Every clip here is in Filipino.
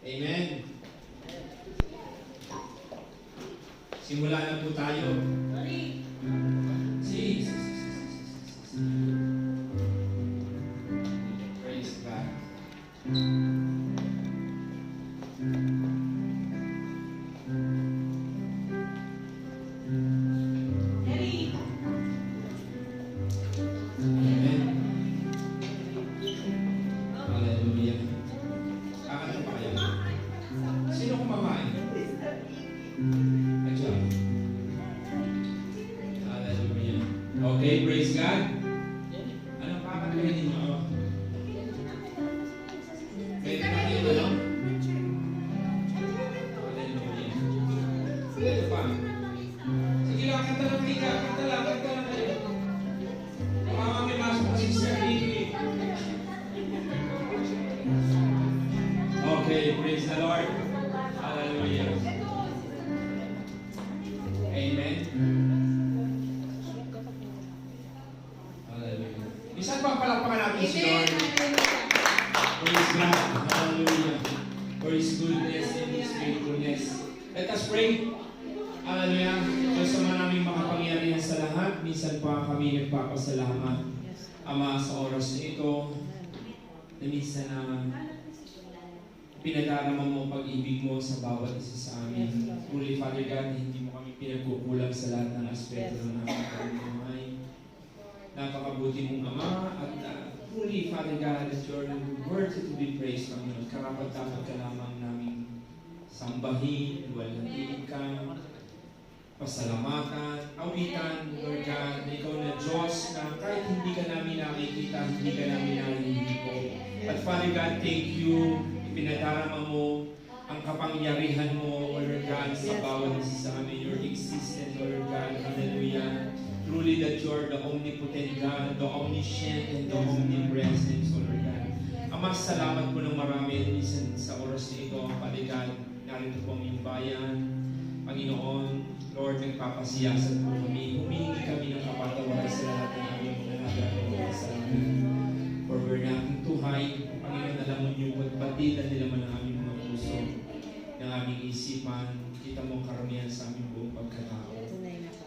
Amen. Simula na po tayo. Jesus. Praise God. Amen. Hallelujah. Kakanta pa kayo? Sino kumakain? Actually. Hallelujah. Okay, praise God. Anong kakantahin ninyo? Pwede na kayo na lang? Hallelujah. Ito pa. Sige lang, kanta lang kayo. Kanta lang kayo. May masok na Sister Vicky. Okay, praise the Lord. Hallelujah. Amen. Hallelujah. Minsan pa palakpakan natin si Lord. Praise God. Hallelujah. For His goodness and His faithfulness. Let us pray. Hallelujah. Diyos sa maraming makapangyarihan sa lahat, minsan pa kami nagpapasalamat, Ama, sa oras na ito, na minsan na pinadarama mo ang pag-ibig mo sa bawat isa sa amin. Truly, Father God, hindi mo kami pinagkukulang sa lahat ng aspeto ng aming buhay. Napakabuti mong Ama, at truly, Father God, that you're worthy to be praised, Panginoon. Karapat-dapat ka lamang namin sambahin, luwalhatiin ka, pasalamatan, awitan, Lord God, na ikaw na Diyos na kahit hindi ka namin nakikita, hindi ka namin nalilipo. At Father God, thank you, ipinadarama mo ang kapangyarihan mo, Lord God, sa bawat isa sa amin, your existence, Lord God, hallelujah. Truly that you are the omnipotent God, the omniscient, and the omnipresent, Lord God. Ama, salamat po ng marami minsan sa oras na ito, Father God, narito po ang iyong bayan, Panginoon, Lord, nagpapasiyasat po kami. Humingi kami ng kapatawaran sa lahat ng aming mga nagagawa sa amin. For we're nothing to hide. Panginoon, alam mo niyo, pagpatidan nila man ang aming mga puso, ng aming isipan. Kita mo karamihan sa aming buong pagkatao.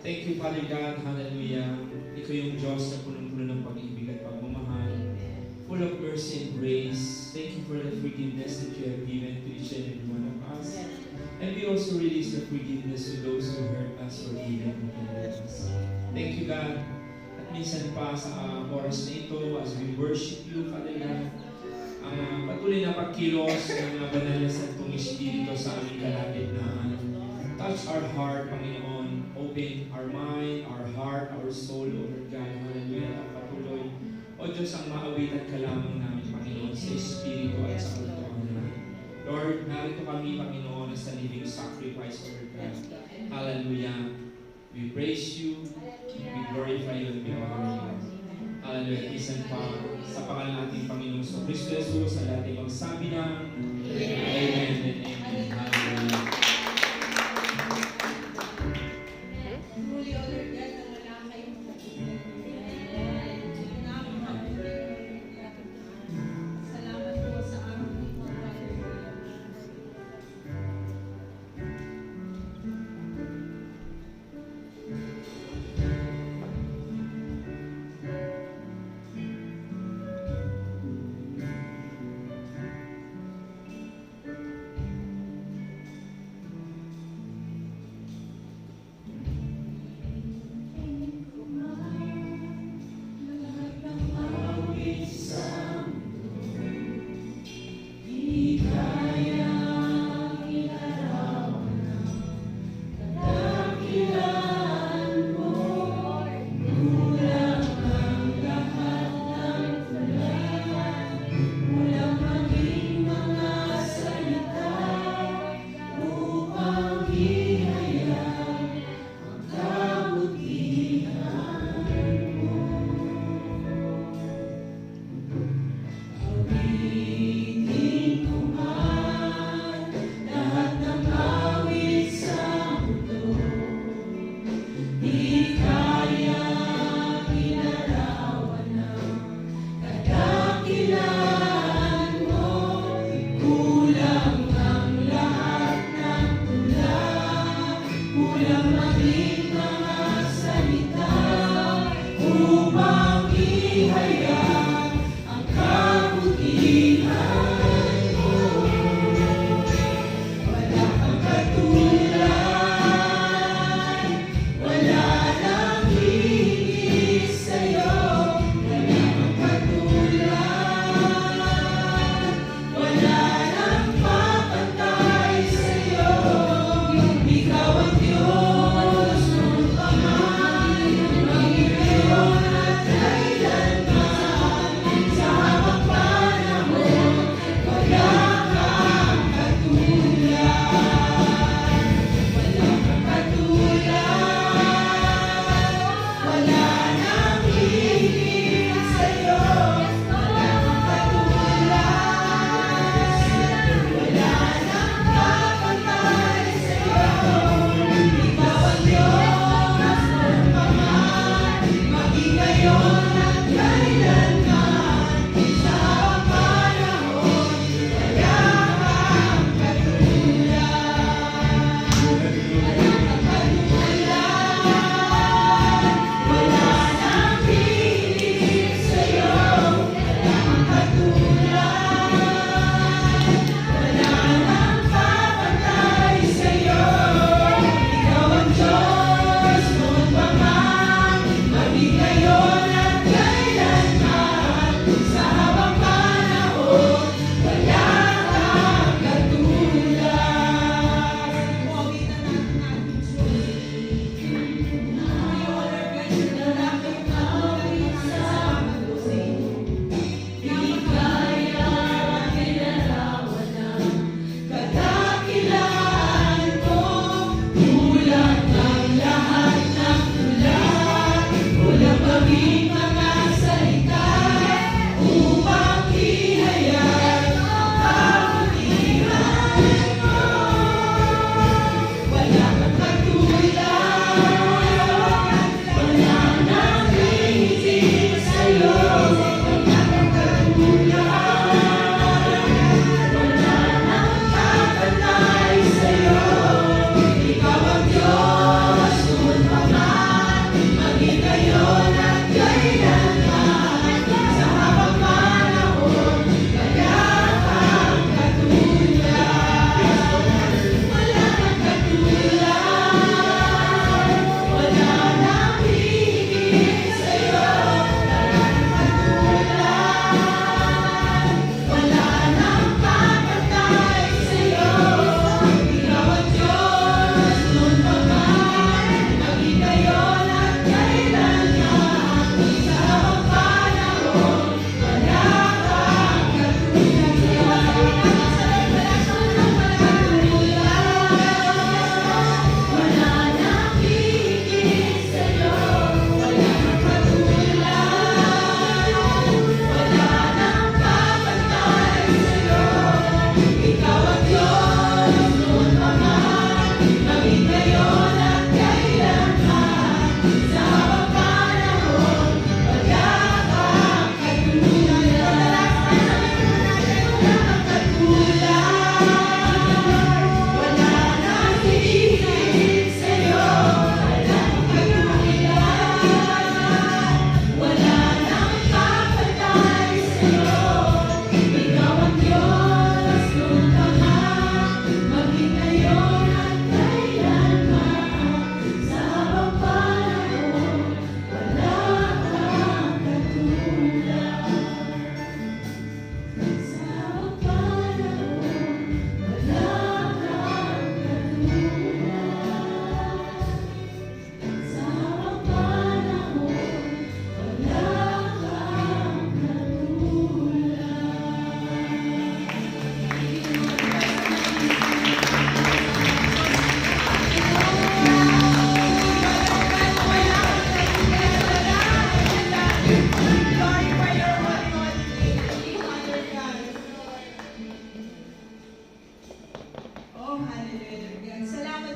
Thank you, Father God. Hallelujah. Ikaw yung Diyos na punong-puno ng pag-ibig at pagmamahal. Full of mercy and grace. Thank you for the forgiveness that you have given to each and every one of us. And we also release the forgiveness to those who hurt us or even hurt us. Thank you, God. At minsan pa sa oras na ito, as we worship you, Father God, ang patuloy na pagkilos ng banal na Santong Espiritu sa aming kalagitnaan. Touch our heart, Panginoon. Open our mind, our heart, our soul, O Lord God. Hallelujah. At patuloy, O Diyos, ang maawitan ka lamang namin, Panginoon, sa Espiritu at sa katotohanan. Lord, narito kami, Panginoon, sa living sacrifice, Lord God. Hallelujah. We praise you, we glorify you, and we honor you. Hallelujah. Isan pa sa pangalan natin, Panginoon sa Kristo Jesus, sa dating magsabi ng Amen and Amen. Hallelujah.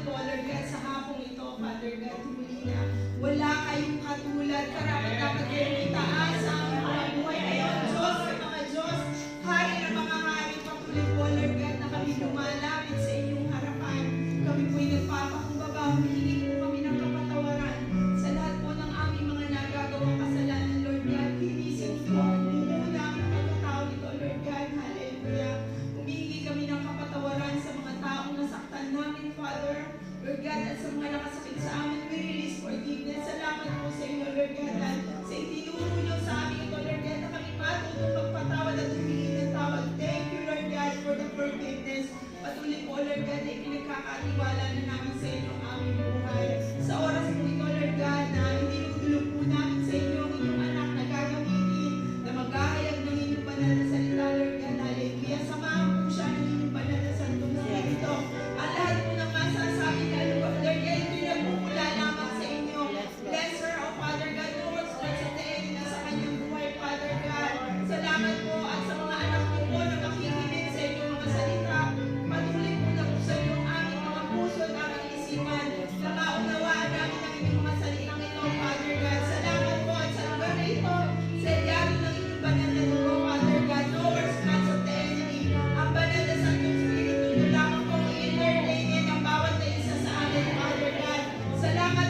po, Lord God, sa hapong ito, Father God, huli na wala kayong katulad, karapat dapat kayong itaas sa aming mga buhay. Ayon, Diyos sa mga Diyos, Hari ng mga hari, patuloy po, Lord God, na kami lumalapit sa inyong harapan. Kami po'y nagpapakumbaba, humihingi po kami ng kapatawaran sa lahat po ng aming mga nagagawang kasalanan, Lord God. Hinisin po, muna ang pagkatao nito, Lord God. Hallelujah. Humihingi kami ng kapatawaran sa mga taong nasaktan namin, Father, Lord God, at sa mga nakasakit sa amin, we release forgiveness. Salamat po sa inyo, Lord God, at sa itinuro nyo sa amin ito, Lord God, na kami matutong magpatawad at humingi ng tawad. Thank you, Lord God, for the forgiveness. Patuloy po, Lord God, ay pinagkakatiwala na namin sa inyo ang aming buhay. Sa oras po ito, Lord God, na inilulog po namin sa inyo ang inyong anak na gagamitin, na maghahayag ng inyong banal na salita, Lord God. Hallelujah. Samahan po siya ng inyong banal na santong spirito. Ang lahat po ng masasabi na, Lord God, ito'y nagmumula lamang sa inyo. Bless her, O Father God, Lord, sa tiin na sa kanyang buhay, Father God. Salamat po at sa mga anak niyo po na makikinig sa inyong mga salita. Patuloy po na po sa inyo ang aming mga puso at aming isipan na maunawaan namin ang inyong mga salitang ito, Father God. Salamat po at sa lugar na ito, sa diyan ng inyong banal na dugo, Father God. No words plans of the enemy. Ang banal na Santong Spirito nyo lamang po i-entertainin ang bawat na isa sa amin, Father God. Salamat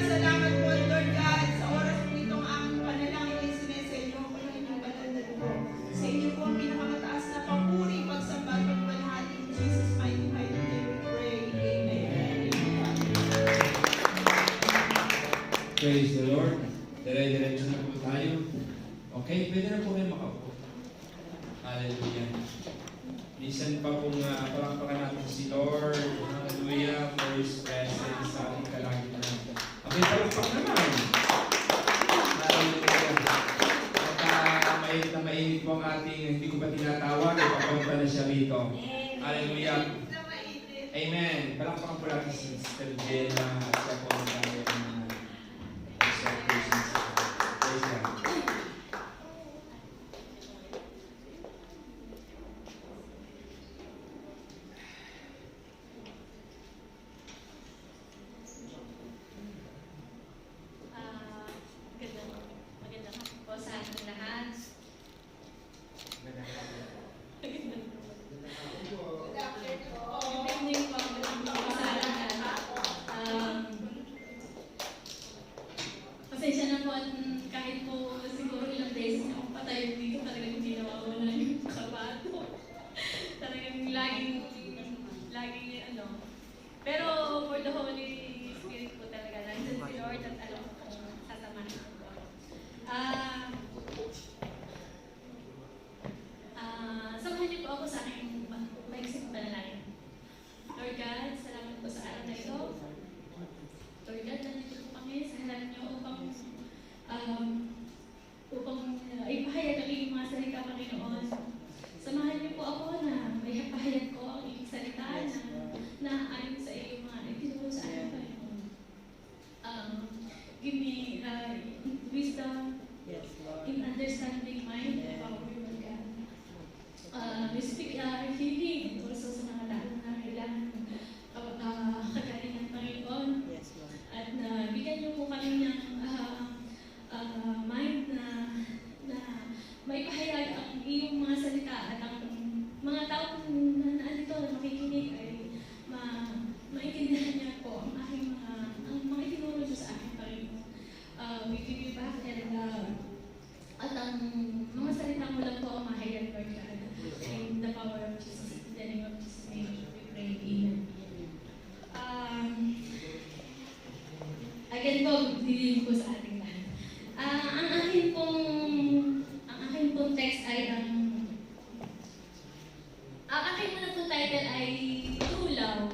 po, Lord God, sa oras po itong aming panalangin ay sinesenyo ko ng inyong banal na dugo. Sa inyo po ang pinakamataas na papuri, pagsamba at pagmanahal in Jesus' mighty name we pray. Amen. Praise the Lord. Dire-diretso na po tayo. Okay, pwede na po kayo makaupo. Hallelujah. Minsan pa pong palakpakan natin si Lord. Hallelujah. For His presence sa ating kalagitnaan. Okay, palakpak naman. Hallelujah. At mainit na mainit po ang ating, hindi ko pa tinatawag, ipapagpa na siya rito. Hallelujah. Amen. Palakpakan po natin si Sister Jenna at siya po ang tayo ng presence. Praise God. Magandang hapon po sa ating lahat. Good evening po. Magandang hapon po sa ating lahat. Pasensya na po at kahit po siguro ilang beses na akong patayo dito, talagang hindi nawawala yung kabato. Talagang laging ano. Pero for the Holy Spirit po talaga, nandun si Lord at alam ko kung sasamahan ko. Samahan niyo po ako sa aking maiksing panalangin. Lord God, salamat po sa araw na ito. Lord God, nandito po kami sa harap niyo upang ipahayag ang iyong mga salita, Panginoon. Samahan niyo po ako na may pahayag ko ang iyong salita na ayon sa iyong mga itinuro sa akin, Panginoon. Give me wisdom in understanding mind and power, Lord God. We speak healing also sa mga tao na kailangan kagalingan, Panginoon. At bigyan niyo po kami ng mind na maipahayag ang iyong mga salita at ang mga tao na nandito na makikinig ay maintindihan niya po ang mga itinuro niyo sa akin, Panginoon. We give you back and at ang mga salita mo lang po ang mahayag, Lord God. In the power of Jesus, in the name of Jesus' name, we pray. Amen. Again po, dilin po sa ating lahat. Ang aking pong text ay ang aking muna pong title ay True Love.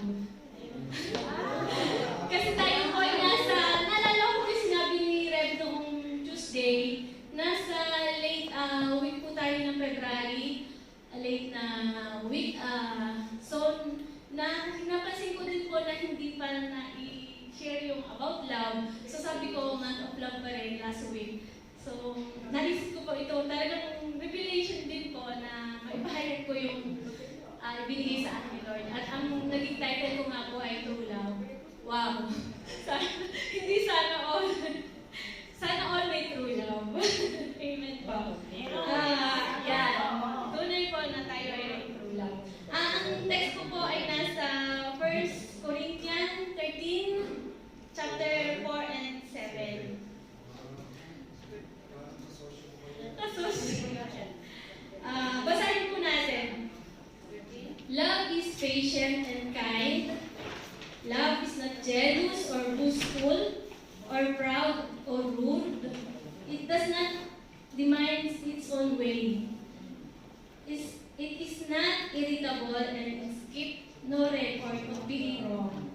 Kasi tayo po ay naalala ko yung sinabi ni Rev noong Tuesday, nasa late week po tayo ng February, late na week. So, napansin ko din po na hindi pa na-share yung about love. So, sabi ko, month of love pa rin last week. So, naisip ko po ito, talagang revelation din po na maipahayag ko yung ibinigay sa akin ni Lord. At ang naging title ko nga po ay True Love. Wow. Hindi sana all. Sana all may true love. Amen po. Yan. Tunay po na tayo ay may true love. Ang text ko po ay nasa 1 Corinthians 13, chapter 4 and 7. Basahin po natin. Love is patient and kind. Love is not jealous or boastful or proud or rude. It does not demand its own way. It is not irritable and keep no record of being wrong.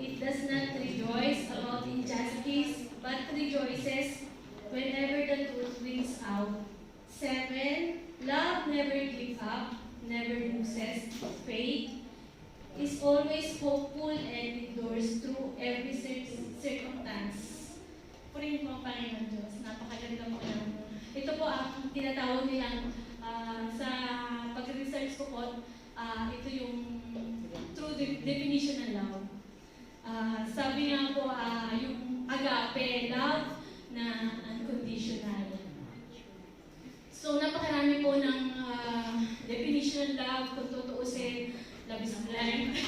It does not rejoice about injustice, but rejoices whenever the truth wins out. 7. Love never gives up, never loses faith, is always hopeful and endures through every circumstance. Purihin po ang Panginoon Diyos. Napakaganda po ng... Ito po ang tinatawag nilang sa pag-research ko po, ito yung true definition ng love. Sabi nga po, yung agape, love na unconditional. So, napakarami po ng definition ng love, kung tutuusin, love is blind.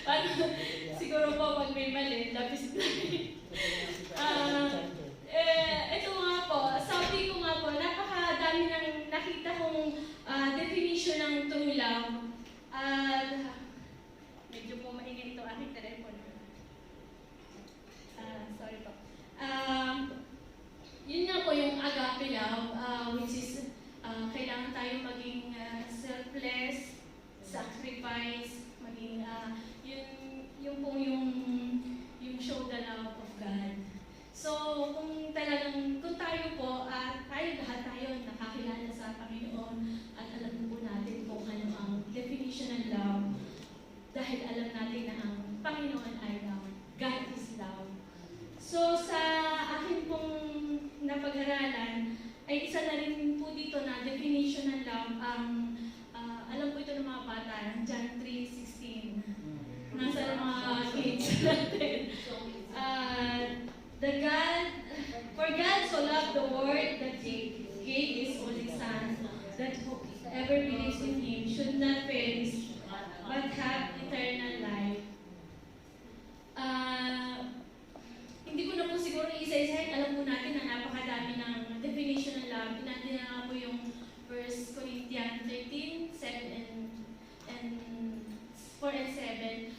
Paano, siguro po pag may mali, love is blind. Ito nga po, sabi ko nga po, napakadami ng nakita kong definition ng true love. Medyo po maingay ito aking telepono. Sorry po. Yun nga po yung agape love, which is kailangan tayo maging selfless, sacrifice, maging yung pong yung show the love of God. So kung tayo po tayo lahat tayo nakakilala sa Panginoon at alam po natin kung ano ang definition ng love dahil alam natin na ang Panginoon ay love. God is love. So sa akin pong napag-aralan ay isa na rin po dito na definition ng love alam po ito ng mga bata, John 3:16. Nasa mga kids natin. For God so loved the world that He gave His only Son, that whoever believes in Him should not perish, but have eternal life. Hindi ko na po siguro isa-isahin. Alam po natin na napakadami ng definition ng love. Natin na nga po yung 1 Corinthians 13, 7 and 4 and 7.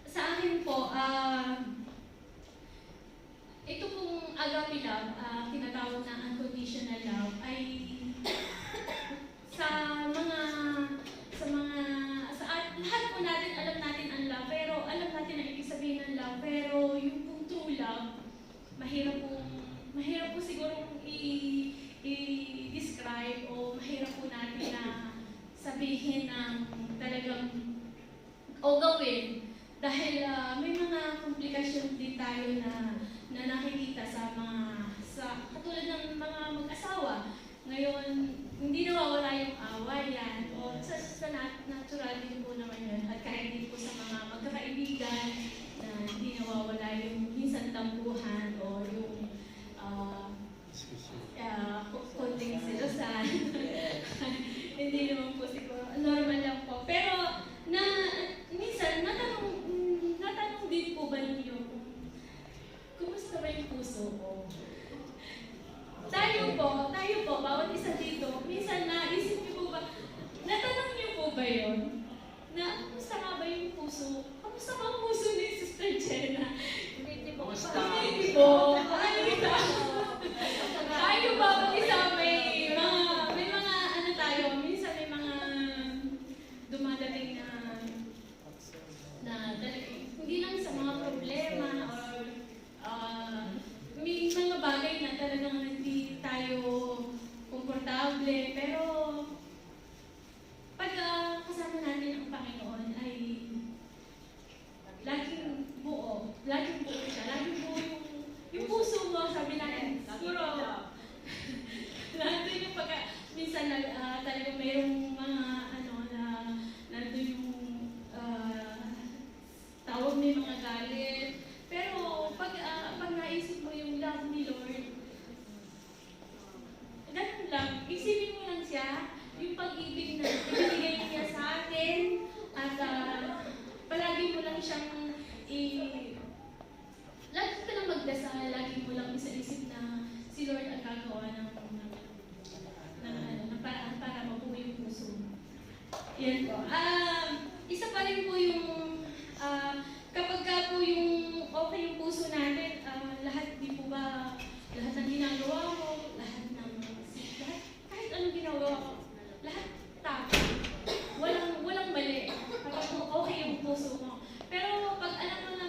Sa akin po, ito pong agape love, tinatawag na unconditional love, ay lahat po natin, alam natin ang love, pero alam natin ang ibig sabihin ng love, pero yung pong true love, mahirap po siguro i-describe o mahirap po natin na sabihin ng talagang o gawin dahil may mga komplikasyon din tayo na nakikita sa katulad ng mga mag-asawa. Ngayon, hindi nawawala yung away yan. O sa natural din po naman yun. At kahit din po sa mga magkakaibigan na hindi nawawala yung minsan tampuhan o yung konting silosan. Hindi naman po siguro. Normal lang po. Pero minsan, natanong din po ba ninyo kumusta ba yung puso ko? Tayo po, bawat isa dito, minsan naisip niyo po ba, Yan po. Isa pa rin po yung kapag ka po yung okay yung puso natin, lahat di po ba, lahat ng ginagawa mo, lahat, kahit anong ginagawa ko, lahat tama. Walang mali. Kapag okay yung puso mo. Pero pag alam mo na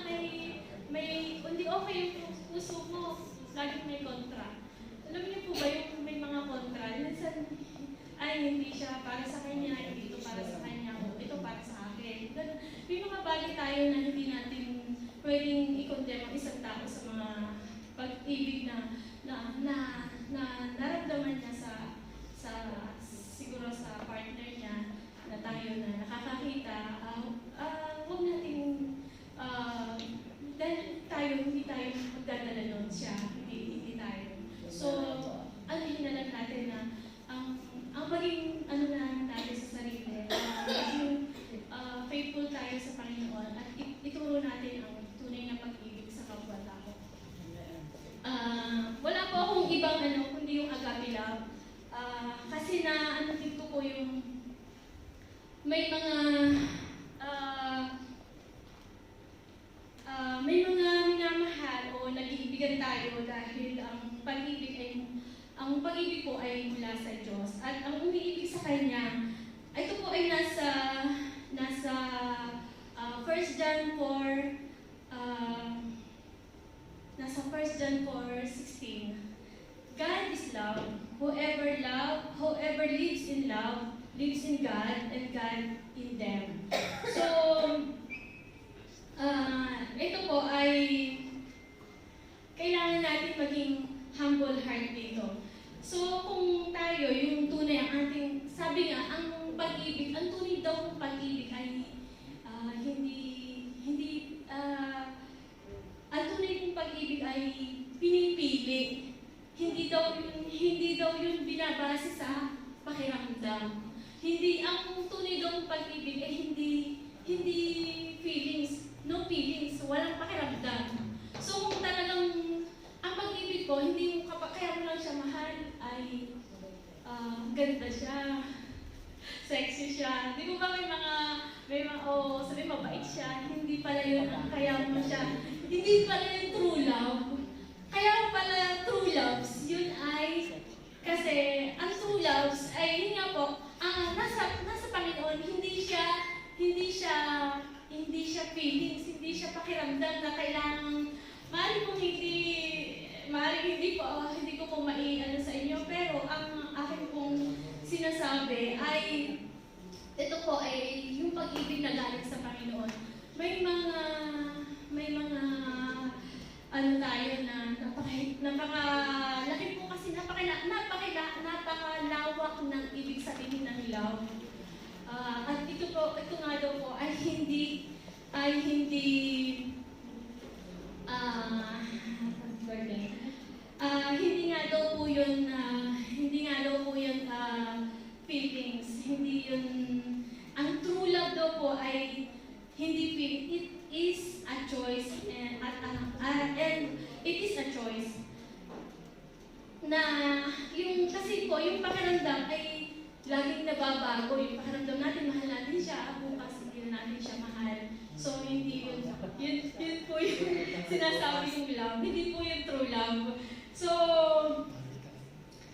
may hindi okay yung puso mo, laging may kontra. Alam niyo po ba yung may mga kontra? Minsan, ay hindi siya para sa kanya, hindi ito para sa kanya, o ito para sa akin. Ganun. May mga bagay tayo na hindi natin pwedeng i-condemn ang isang tao sa mga pag-ibig na naramdaman niya sa siguro sa partner niya na tayo na nakakakita. Huwag natin dahil hindi tayo magdadala nun siya, hindi tayo. So, anuhin na lang natin na ang maging natin sa sarili, maging faithful tayo sa Panginoon at ituro natin ang tunay na pag-ibig sa kapwa-tao. Wala po akong ibang kundi yung agape love. Kasi din ko po yung may mga minamahal o nag-iibigan tayo dahil ang pag-ibig po ay mula sa Diyos. At ang umiibig sa Kanya, ito po ay nasa 1 John 4:16. God is love. Whoever lives in love, lives in God, and God in them. So, ito po ay kailangan natin maging humble heart dito. So, kung tayo, yung tunay ang ating, sabi nga, ang pag-ibig, ang tunay daw ng pag-ibig ay ang tunay ng pag-ibig ay pinipili. Hindi daw yun binabase sa pakiramdam. Ang tunay daw ng pag-ibig ay hindi feelings, no feelings, walang pakiramdam. So, kung talagang ang pag-ibig ko, hindi mo kaya mo lang siya mahal, ay ganda siya, sexy siya. Di ba sabi mabait siya, hindi pala yun ang kaya mo siya. Hindi pala yung true love. Kaya pala true loves, yun ay, kasi ang true loves ay, yun nga po, nasa Panginoon, hindi siya feelings, hindi siya pakiramdam na kailangan, hindi ko po sa inyo, pero ang akin pong sinasabi ay, ito po ay yung pag-ibig na galing sa Panginoon. May mga tayo na napakalaki po kasi napakalawak ng ibig sabihin ng love. At ito nga daw po ay hindi feelings, hindi yun, ang true love daw po ay hindi feeling, it is a choice and it is a choice na kasi po yung pakiramdam ay laging nababago. Yung pakiramdam natin, mahal natin siya, bukas hindi na natin siya mahal. So hindi yun po yung sinasabi yung love, hindi po yung true love. So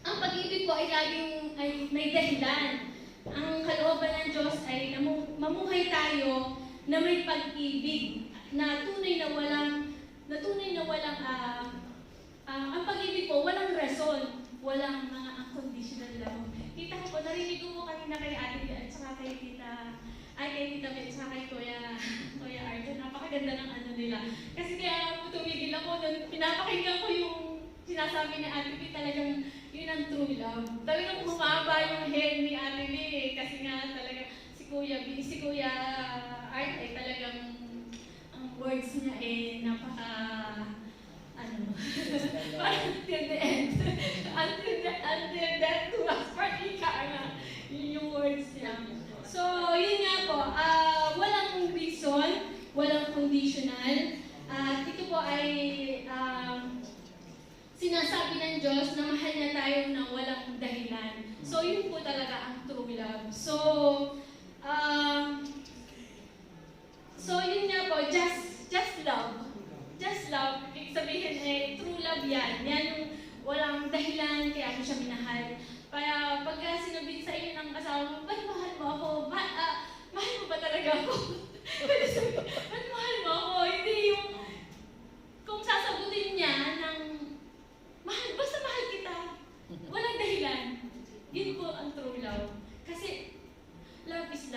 ang pag-ibig po ay laging may dahilan. Ang kalooban ng Diyos ay mamuhay tayo na may pag-ibig, na tunay na walang ang pag-ibig po, walang rason, walang mga unconditional love. Kita ko po, narinig ko po kanina kay Ate at saka kay Tita Beth, saka kay Kuya Arjun, napakaganda ng nila. Kasi kaya po tumigil ako, pinapakinggan ko yung sinasabi ni Ate Beth, talagang yun ang true love. Talagang humaba yung hair ni Ate Beth, kasi nga talaga si Kuya Art ay talagang ang words niya parang till the end. Until death do us part, yun yung words niya. So, yun nga po, walang reason, walang conditional. At ito po ay sinasabi ng Diyos na mahal niya tayo na walang dahilan. So, yun po talaga ang true love. So,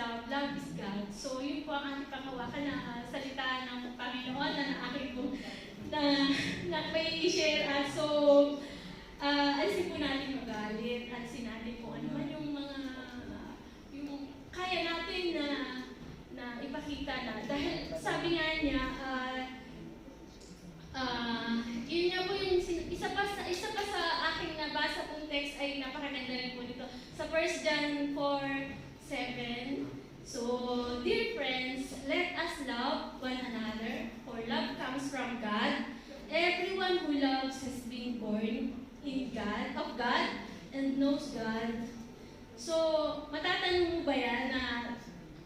love, love is God. So yun po ang ating panghawakan na salita ng Panginoon na aking po na may share. So, alisin po natin yung galit, alisin natin po ano man yung mga yung kaya natin na ipakita na. Dahil sabi nga niya, yun nga po yung isa pa sa aking nabasa pong text ay napakaganda rin po dito. Sa 1 John 4:7. So, dear friends, let us love one another, for love comes from God. Everyone who loves has been born of God, and knows God. So, matatanong mo ba yan na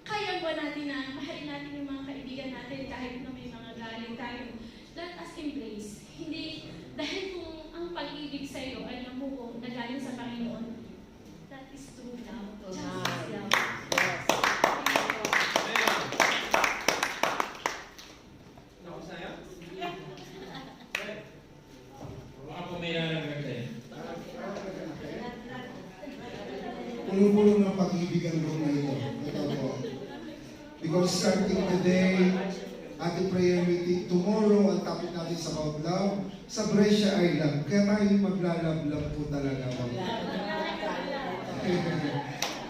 kaya ba natin na mahalin natin yung mga kaibigan natin kahit na may mga galing tayo? Let us embrace. Hindi, dahil kung ang pag-ibig sa iyo ay namuko na galing sa Panginoon, that is true love. Just love. Nakusaya? Baka po may nalagagay. Puno-puno ng pag-ibig ang room na ito. Ito po. Because starting today, ating prayer meeting, tomorrow, ang topic natin sa about love, sa Brescia ay love. Kaya tayo maglalab-lab po talaga.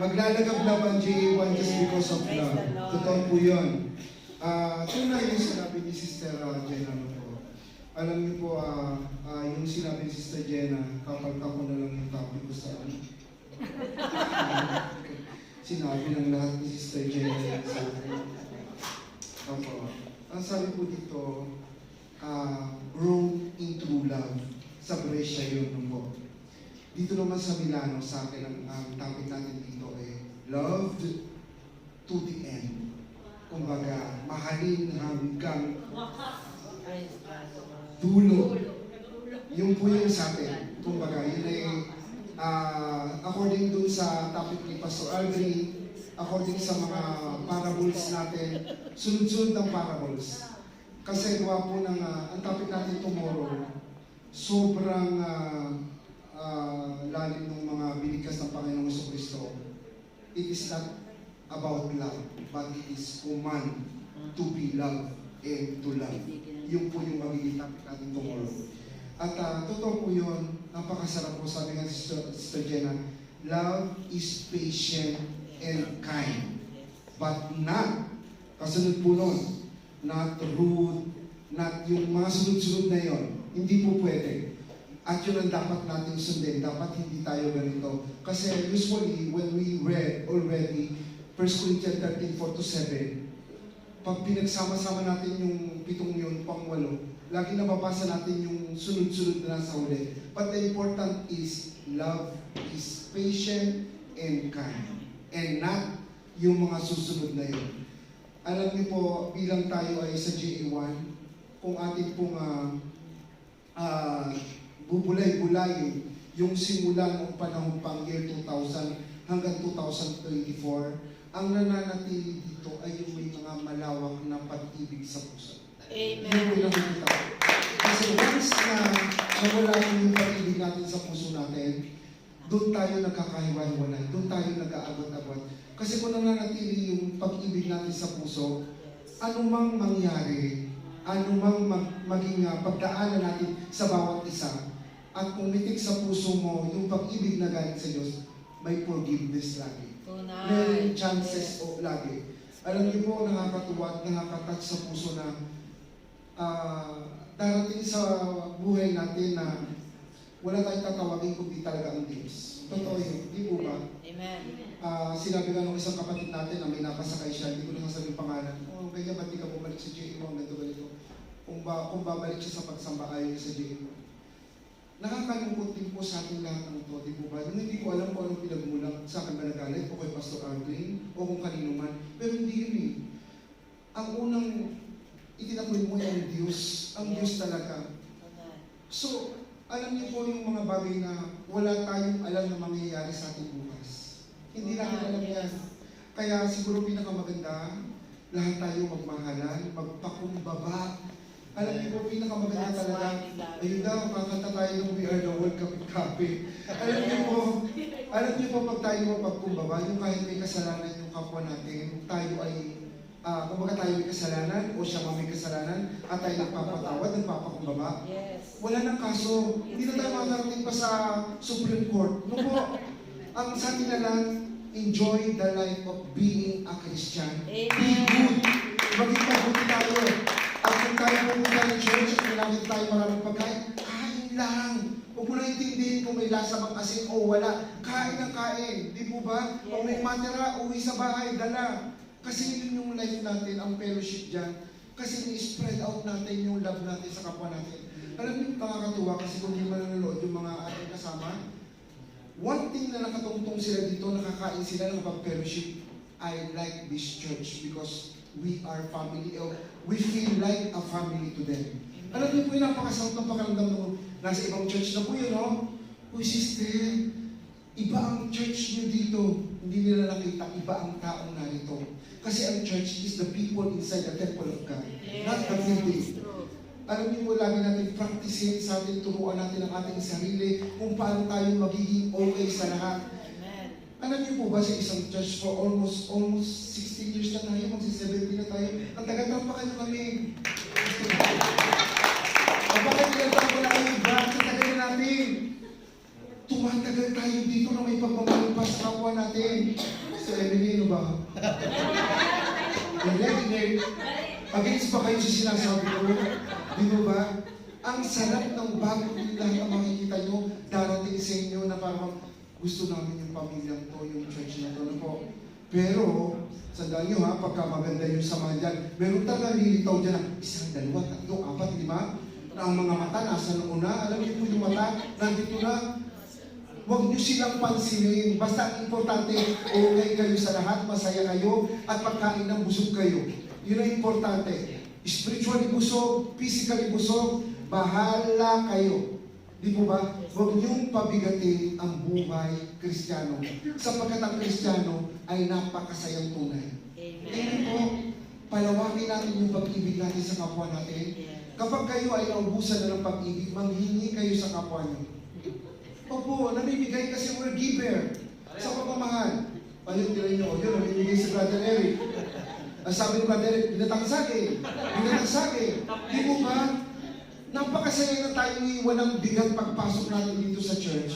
Maglalagab-lab ang JA1 just because of love. Totoo po yun. Tunay yung sinabi ni Sister Jenna po. Alam niyo po, yung sinabi ni Sister Jenna, kapalta ko na lang yung topic ko sa ano. Sinabi ng lahat ni Sister Jenna sa akin. Opo. Ang sabi po dito, room in true love. Sa Brescia yun po. Dito naman sa Milano, sa akin, ang topic natin dito ay loved to the end. Kumbaga, mahalin hanggang dulo. Yung po yung sa atin. Kumbaga, yun ay according dun sa topic ni Pastor Aldrin, according sa mga parables natin, sunod-sunod ng parables. Kasi gawa po ng, ang topic natin tomorrow, sobrang lalim ng mga binigkas ng Panginoong Jesucristo. It is not about love, but it is command to be loved and to love. Yung po yung magiging topic natin tomorrow. At totoo po yun, napakasarap po, sabi nga si Sister Jenna, love is patient and kind. But not, kasunod po nun, not rude, not yung mga sunod-sunod na yon. Hindi po pwede. At yun ang dapat natin sundin. Dapat hindi tayo ganito. Kasi usually, when we read already 1 Corinthians 13:4-7, pag pinagsama-sama natin yung 7 yun, pang 8, lagi nababasa natin yung sunod-sunod na nasa huli. But the important is, love is patient and kind. And not yung mga susunod na yun. Alam niyo po, bilang tayo ay sa GA1, kung atin pong bubulay-bulay yung simula ng panahon pang year 2000 hanggang 2024, ang nananatili dito ay yung may mga malawak na pag-ibig sa puso. Amen. Yun yung nakikita ko. Kasi once na nawala yung pag-ibig natin sa puso natin, doon tayo nagkakahiwa-hiwalay, doon tayo nag-aabot-abot. Kasi kung nananatili yung pag-ibig natin sa puso, anumang mangyari, anumang maging pagdaanan natin sa bawat isa, at kung mitik sa puso mo yung pag-ibig na galing sa Diyos, may forgiveness lagi. May chances o lagi. Alam niyo po, nakakatuwa at nakakatouch sa puso na darating sa buhay natin na wala tayong tatawagin kundi talaga ang Diyos. Totoo yun, di po ba? Amen. Sinabi nga nung isang kapatid natin na may napasakay siya, hindi ko na sasabihin pangalan. Kaya ba't di ka bumalik sa GA mo, ganito. Kung babalik siya sa pagsamba ayon sa GA mo. Nakakalungkot din po sa ating lahat ng ito, di po ba? Nung hindi ko alam kung anong pinagmulang sa akin ba nagalit o kay Pastor Aldrin o kung kanino man. Pero hindi yun eh. Ang unang itinakwil mo yung Diyos. Ang Diyos talaga. So, alam niyo po yung mga bagay na wala tayong alam na mangyayari sa ating bukas. Hindi natin alam yan. Kaya siguro pinakamaganda, lahat tayo magmahalan, magpakumbaba. Alam niyo po, pinakamaganda talaga, ayun daw, kakanta tayo ng We Are the World Kapit-Kapit. Alam niyo po, pag tayo mapagkumbaba, yung kahit may kasalanan yung yung kapwa natin, tayo ay, kumbaga tayo may kasalanan o siya may kasalanan at tayo nagpapatawad, nagpapakumbaba. Yes. Wala nang kaso. Hindi na tayo makarating pa sa Supreme Court. No po, ang sa atin na lang, enjoy the life of being a Christian. Be good. Maging mabuti tayo. At kung tayo pupunta ng church at kailangan tayo maraming pagkain, kain lang. Huwag mo na intindihin kung may lasa bang asin o wala. Kain ng kain. Di po ba? O may matira, uwi sa bahay, dala. Kasi yun yung life natin, ang fellowship dyan. Kasi ni-spread out natin yung love natin sa kapwa natin. Alam niyo, nakakatuwa kasi kung hindi mananonood yung mga ating kasama, one thing na nakatungtong sila dito, nakakain sila ng pag-fellowship. I like this church because we are family. We feel like a family to them. Alam niyo po yung napakasarap ng pakiramdam nung nasa ibang church na po yun, no? Uy, sister, iba ang church niyo dito. Hindi nila nakita, iba ang taong narito. Kasi ang church is the people inside the temple of God, not the building. Alam niyo po, lagi natin practicein sa atin, turuan natin ang ating sarili kung paano tayo magiging okay sa lahat. Alam niyo po ba sa isang church for almost 16 years na tayo, magsi-17 na tayo, ang taga-tampakan niyo kami. Ang bakit na kayo, bakit tagal na natin? Tumatagal tayo dito na may pagmamahal pa sa kapwa natin. Sa Emily, ba? Against ba kayo sa sinasabi ko? Di ba? Ang sarap ng bago din lahat ang makikita nyo, darating sa inyo na parang gusto namin yung pamilyang to, yung church na to. Ano po? Pero, sandaan nyo ha, pagka maganda yung samahan dyan, meron talaga lilitaw dyan na 1, 2, 3, 4, 5, na ang mga mata nasa noon na, alam niyo po yung mata, nandito na. Huwag niyo silang pansinin. Basta ang importante, okay kayo sa lahat, masaya kayo, at pagkain ng busog kayo. Yun ang importante. Spiritually busog, physically busog, bahala kayo. Di po ba? Huwag niyong pabigatin ang buhay Kristiyano. Sapagkat ang Kristiyano ay napakasayang tunay. Amen po. Palawakin natin yung pag-ibig natin sa kapwa natin. Kapag kayo ay naubusan na ng pag-ibig, manghingi kayo sa kapwa niyo. Opo, namimigay kasi we're giver sa pagmamahal. Ayun, tira nyo, yun, namimigay si Brother Eric. Ang sabi ni Brother Eric, binatangsagin. Di mo ba? Napakasaya na tayo walang bigat pagpasok natin dito sa church.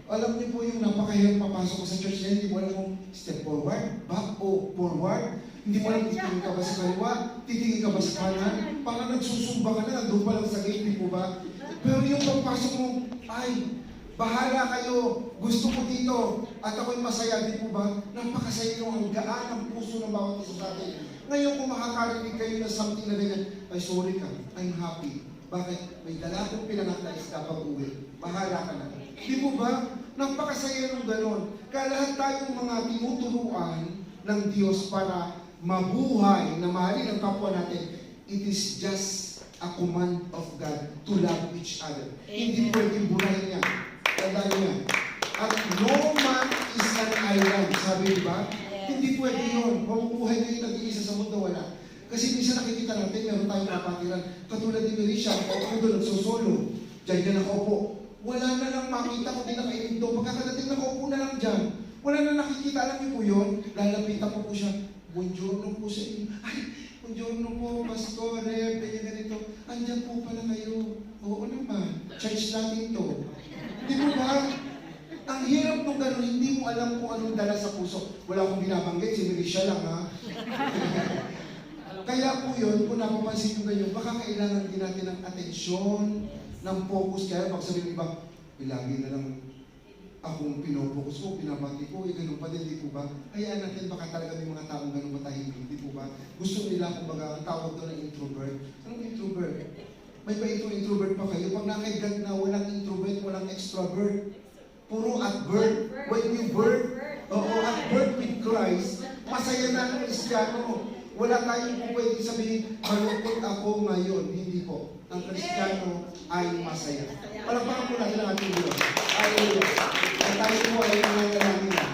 Alam niyo po yung napakahirap papasok ko sa church na hindi mo alam kung step forward, back o forward. Hindi mo alam titingin ka ba sa kaliwa, titingin ka ba sa kanan. Parang nagsusumba ka na, nandun pa lang sa gate, di po ba? Pero yung pagpasok mo, ay, bahala kayo, gusto ko dito, at ako'y masaya, di po ba? Napakasaya yung ang gaan ng puso ng bawat isa sa atin. Ngayon kung makakarinig kayo na something na ganyan, ay sorry ka, I'm happy. Bakit? May dala kong pinangat na isda pag-uwi. Bahala ka na. Di po ba? Napakasaya nung ganon. Kaya lahat tayong mga tinuturuan ng Diyos para mabuhay na mahalin ang kapwa natin, it is just a command of God to love each other. Hindi pwedeng burahin yan. Tandaan niya. At no man is an island. Sabi diba? Hindi pwede yun. Mabubuhay kayo nag-iisa sa mundo, wala. Kasi minsan nakikita natin, meron tayong kapatiran. Katulad ni Marisha, ako doon, nagsosolo. Diyan na nakaupo. Wala na lang makita kung di nakainig doon. Pagkakadating nakaupo na lang dyan. Wala na nakikita. Alam niyo po yun? Lalapitan ko po siya. Buongiorno po sa inyo. Ay, buongiorno po, Pastore, ganito. Andyan po pala kayo. Oo naman. Church natin to. Di mo ba? Ang hirap nung gano'n, hindi mo alam kung anong dala sa puso. Wala akong binabanggit, si Marisha lang ha. Kaya po yun, kung napapansin nyo ganyan, baka kailangan din natin ng atensyon, ng focus. Kaya pag sabihin iba, lagi na lang akong pinopokus ko, pinabati ko, ganun pa din, di po ba? Hayaan natin, baka talaga may mga taong ganun matahimik, di po ba? Gusto nila, kumbaga, ang tawag doon ng introvert. Anong introvert? May ba introvert pa kayo? Pag nakaigat na walang introvert, walang extrovert. Puro at birth. When you birth, at birth with Christ, masaya na ang Kristiyano. Wala tayong pwede sabihin, malungkot ako ngayon. Hindi po. Ang Kristiyano ay masaya. Palakpakan po natin ang ating Diyos. At tayo po ay nangangalangin na.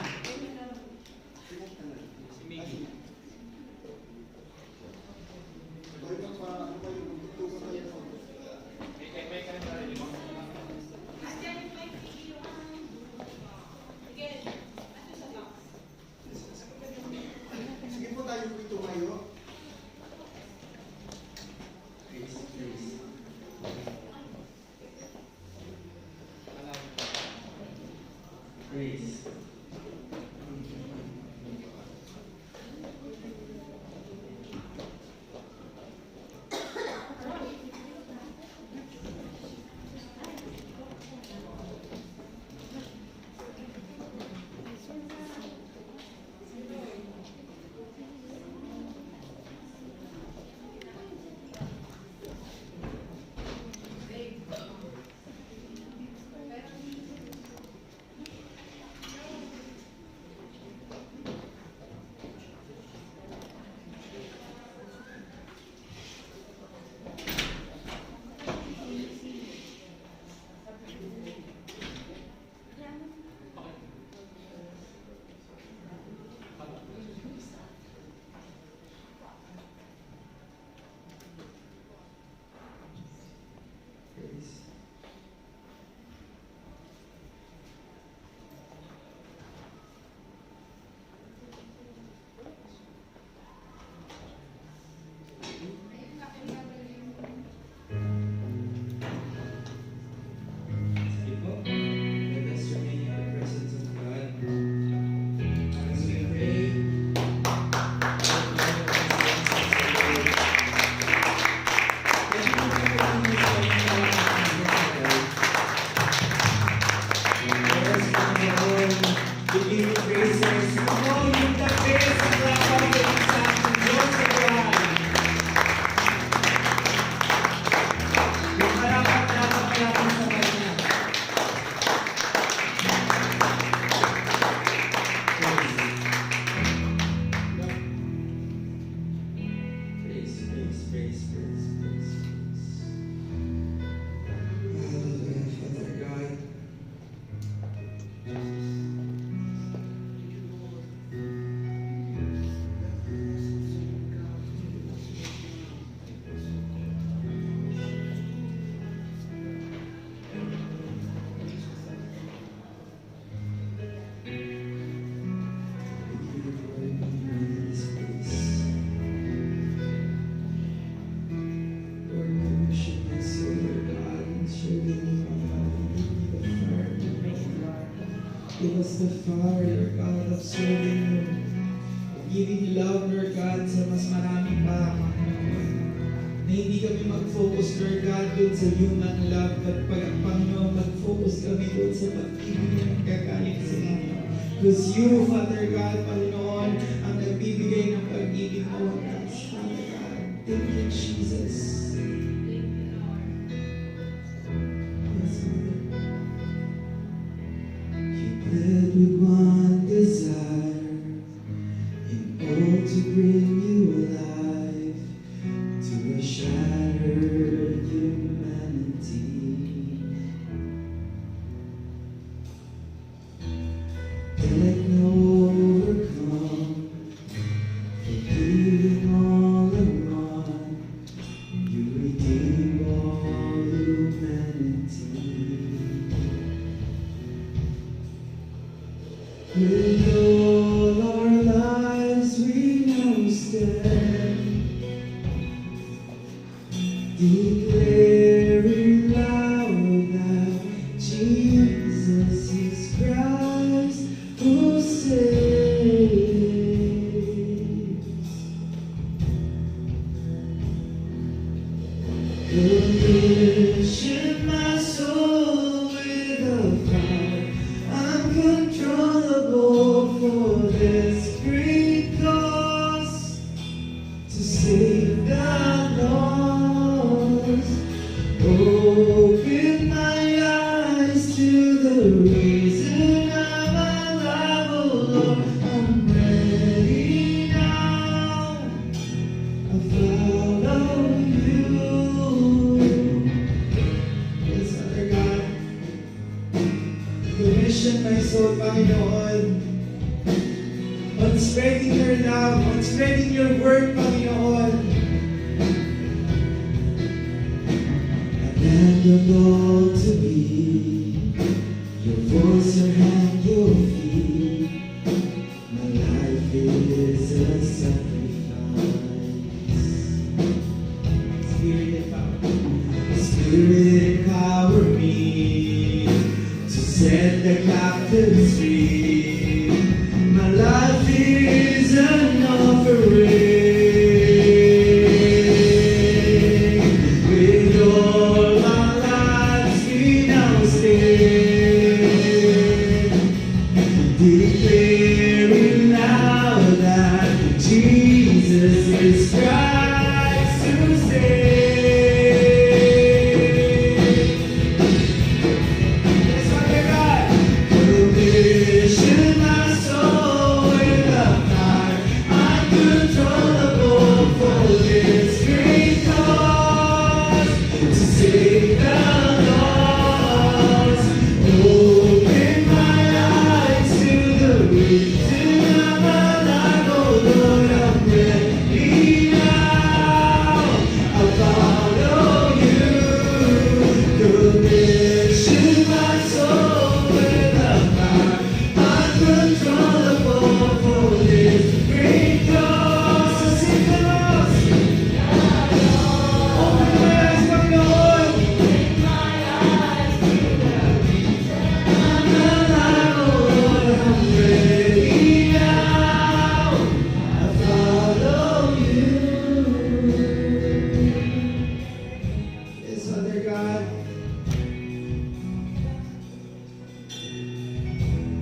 Hallelujah, Father God. Give us the fire, Lord God, of serving you. Of giving you love, Lord God, sa mas marami pa, Panginoon. Na hindi kami mag-focus, Lord God, dun sa human love, but Panginoon, mag-focus kami dun sa pag-ibig na gagaling sa inyo. Because you, Father God, Panginoon, ang nagbibigay ng pag-ibig mo, wagas, Father God. Thank you, Jesus. Yes, Father. Led with one desire, in all to bring you alive, to a shattered humanity. Let no overcome, forgiving all in one, you redeem all humanity. With all our lives we now stand, declaring loud that Jesus is Christ who saves. Condition my soul with a fire uncontrollable for this great cause, to save the lost. Open my eyes to the reason of my life, oh Lord. I'm ready now. I follow you. Yes, Father God. Commission my soul, Panginoon, on spreading your love, on spreading your word, Panginoon. Available to be, your voice, your hand, your feet. My life is a sacrifice. Spirit empower. Spirit empower me to set the captives free. My life is an offering. With all my lives we now stand, declaring loud that Jesus is Christ who saves. Yes, Father God. Condition my soul with a fire uncontrollable for this great cause, to save the lost. Open my eyes to the reason of my life, oh Lord, I'm ready now. I'll follow you. Condition my soul with a fire uncontrollable for this great cause, to save the lost. Open my eyes, Panginoon. I'm alive, oh Lord, I'm ready now. I follow you. Yes, Father God.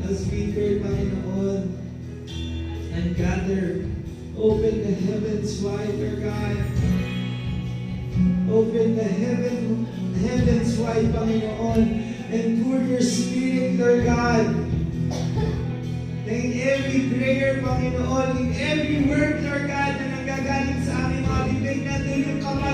As we pray, Panginoon, and gather, open the heavens wide, Lord God. Open the heavens wide, Panginoon, and pour your Spirit, Lord God. Na in every prayer, Panginoon, in every word, Lord God, na nanggagaling sa aming mga bibig, nandun yung kamay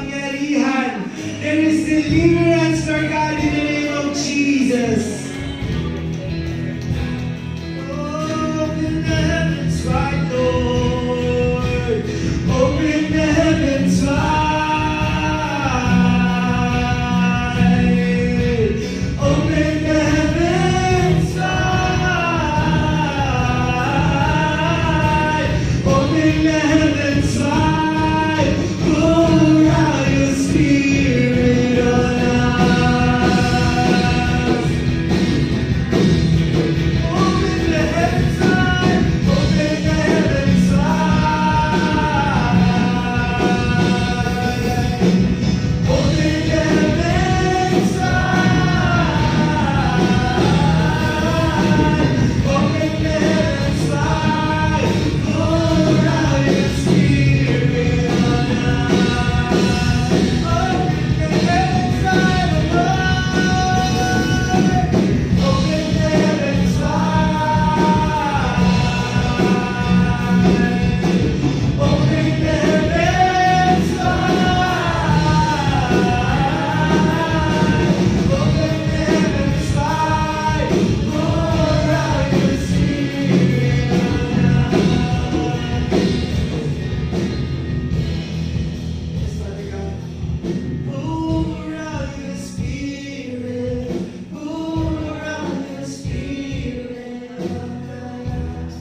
Open the heavens wide, pour out your Spirit on us. Open the heavens wide, open the heavens wide. Open the heavens wide, open the heavens wide, pour out your Spirit on us. Open the heavens wide, open the heavens wide, open the heavens wide, open the heavens wide, pour out your Spirit on us. Yes, Father God. Pour out your Spirit, pour out your Spirit on us.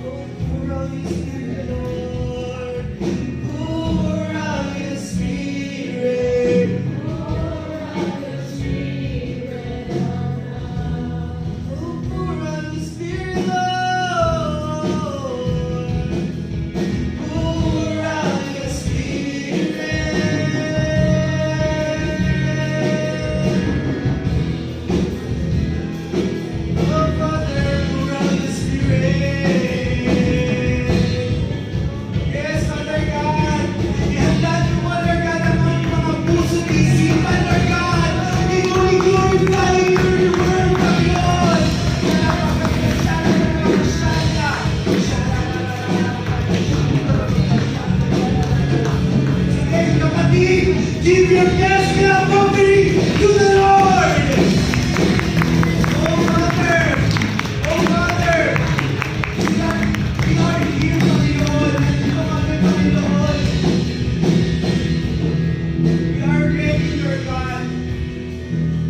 Oh, pour out your Spirit, Lord. Pour out your Spirit. Oh, pour out your Spirit, Lord. Pour out your Spirit. Oh, Father, pour out your Spirit. Yes, Father God. Ihanda niyo po, Lord God, ang aming mga puso at isipan, Lord God. We only glorify your word, Panginoon. Sige, kapatid, give your best clap offering to the Lord. Oh, Father. Oh, Father. We are here, Panginoon. Nandito kami, Panginoon. We are ready, Lord God.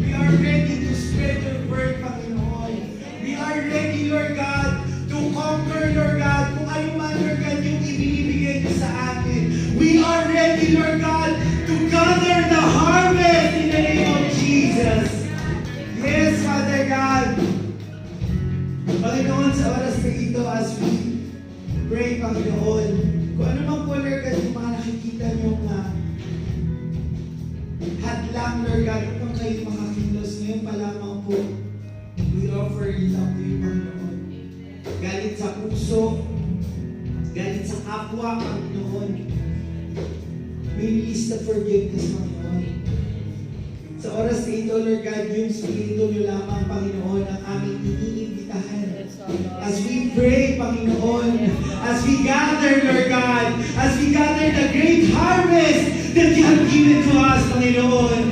We are ready to spread your word, Panginoon. We are ready, Lord God, to conquer, Lord God, kung ano man, Lord God, yung ibinibigay niyo sa atin. We are ready, Lord God, to gather the harvest in the name of Jesus. Yes, Father God. Panginoon, sa oras na ito, as we pray, Panginoon, kung ano man po, Lord God, yung mga nakikita niyong hadlang, Lord God, upang kayo makakilos ngayon pa lamang po, we offer it up to you, Panginoon. Galit sa puso, galit sa kapwa, Panginoon. We release the forgiveness, Panginoon. Sa oras na ito, Lord God, yung Spirito niyo lamang, Panginoon, ang aming iniimbitahan. As we pray, Panginoon, as we gather, Lord God, as we gather the great harvest that you have given to us, Panginoon.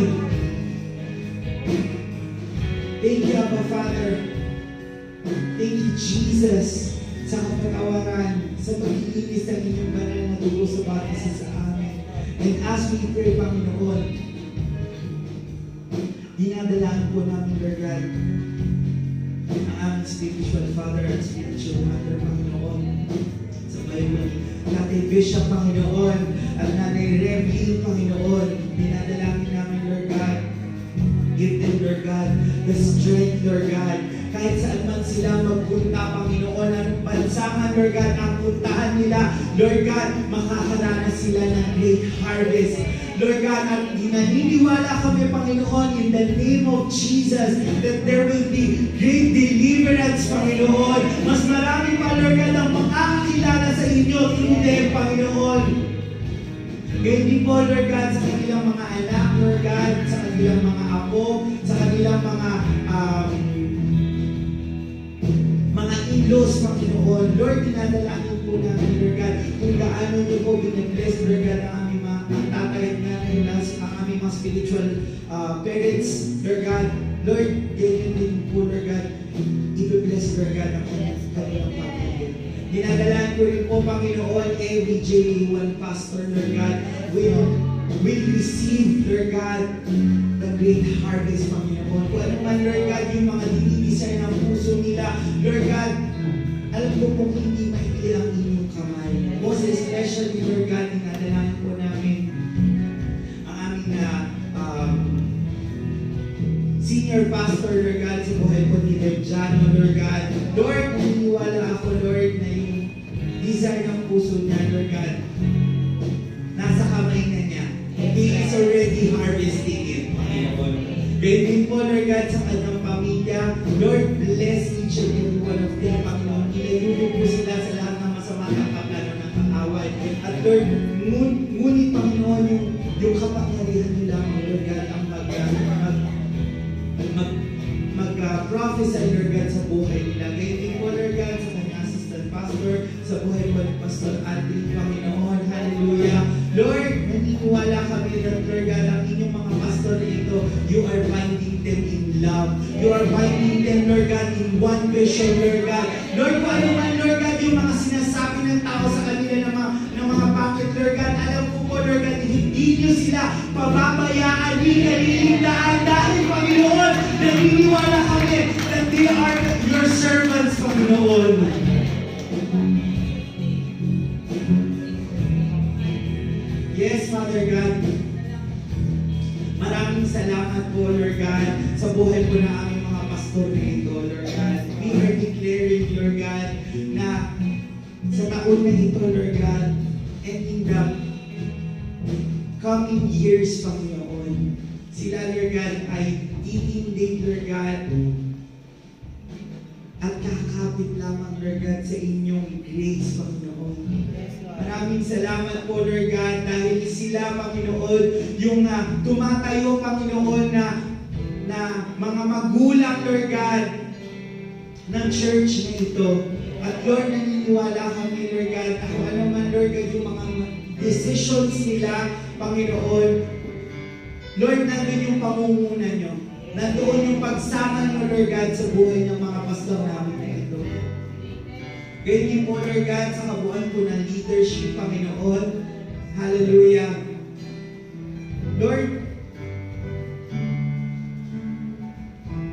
Thank you, Abba Father. Thank you, Jesus, sa kapatawaran, sa pag-iinis ng inyong banal na dugo sa baptism sa amin. And as we pray, Panginoon, dinadalahan po namin, Lord God, ang aming spiritual father at spiritual mother, Panginoon, sa Bible. Tatay Bishop, Panginoon, at Nanay Revlin, Panginoon, dinadalangin namin, Lord God. Give them, Lord God, the strength, Lord God. Kahit saan man sila magpunta, Panginoon, anong bansa, Lord God, ang puntahan nila, Lord God, makakaranas sila ng great harvest. Lord God, at naniniwala kami, Panginoon, in the name of Jesus, that there will be great deliverance, Panginoon. Mas marami pa, Lord God, ang makakakilala sa inyo through them, Panginoon. Ngayon din po, Lord God, sa kanilang mga anak, Lord God, sa kanilang mga apo, sa kanilang mga in-laws, Panginoon. Lord, dinadalangin po namin, Lord God, kung gaano niyo po binabless, Lord God, ang aming mga tatay at nanay, ang aming mga spiritual parents, Lord God. Lord, ganyan din po, Lord God, i-bless, Lord God, ang kanilang pamilya. Dinadalangin ko rin po, Panginoon, every J1 pastor, Lord God, will receive, Lord God, the great harvest, Panginoon. Kung ano man, Lord God, yung mga dinidesire ng puso nila, Lord God, Alam ko pong hindi maikli ang inyong kamay. Most especially, Lord God, inadalayan po namin ang aming senior pastor, Lord God, sa buhay po ni Lord Jano, Lord God. Lord, naniniwala ako, Lord, na yung desire ng puso niya, Lord God, nasa kamay na niya. He is already harvesting it, Panginoon. Ganyan po, Lord God, sa kanyang pamilya. Lord, bless each and every one of them, Panginoon. Ilayo po sila sa lahat ng masama ng kaplano ng kaaway. At Lord, ngunit, Panginoon, yung kapangyarihan nila, Lord God, ang mag-prophesy, Lord God, sa buhay nila. Ganyan po, Lord God, sa kanyang assistant pastor, sa buhay po ni Pastor Andy, Panginoon. Hallelujah. Lord, naniniwala kami that, Lord God, ang inyong mga pastor dito, you are binding them in love. You are binding them, Lord God, in one vision, Lord God. Lord, kung ano man, Lord God, yung mga sinasabi ng tao sa kanila ng mga pangit, Lord God, alam ko po, Lord God, hindi nyo sila pababayaan, hinalilindahan dahil, Panginoon, naniniwala kami that they are your servants, Panginoon. Yes, Father God. Maraming salamat po, Lord God, sa buhay po na aming mga pastor dito, Lord God. We are declaring, Lord God, na sa taon na ito, Lord God, and in the coming years, Panginoon, sila, Lord God, ay itindig, Lord God, at kakapit lamang, Lord God, sa inyong grace, Panginoon. Maraming salamat po, Lord God, dahil sila, Panginoon, yung tumatayo, Panginoon, na mga magulang, Lord God, ng church na ito. At Lord, naniniwala kami, Lord God, na kung ano man, Lord God, yung mga decisions nila, Panginoon, Lord, nandun yung pamumunan nyo. Nandoon yung pagsama nyo, Lord God, sa buhay ng mga pastor namin na ito. Ganyan po, Lord God, sa kabuuan po ng leadership, Panginoon. Hallelujah. Lord,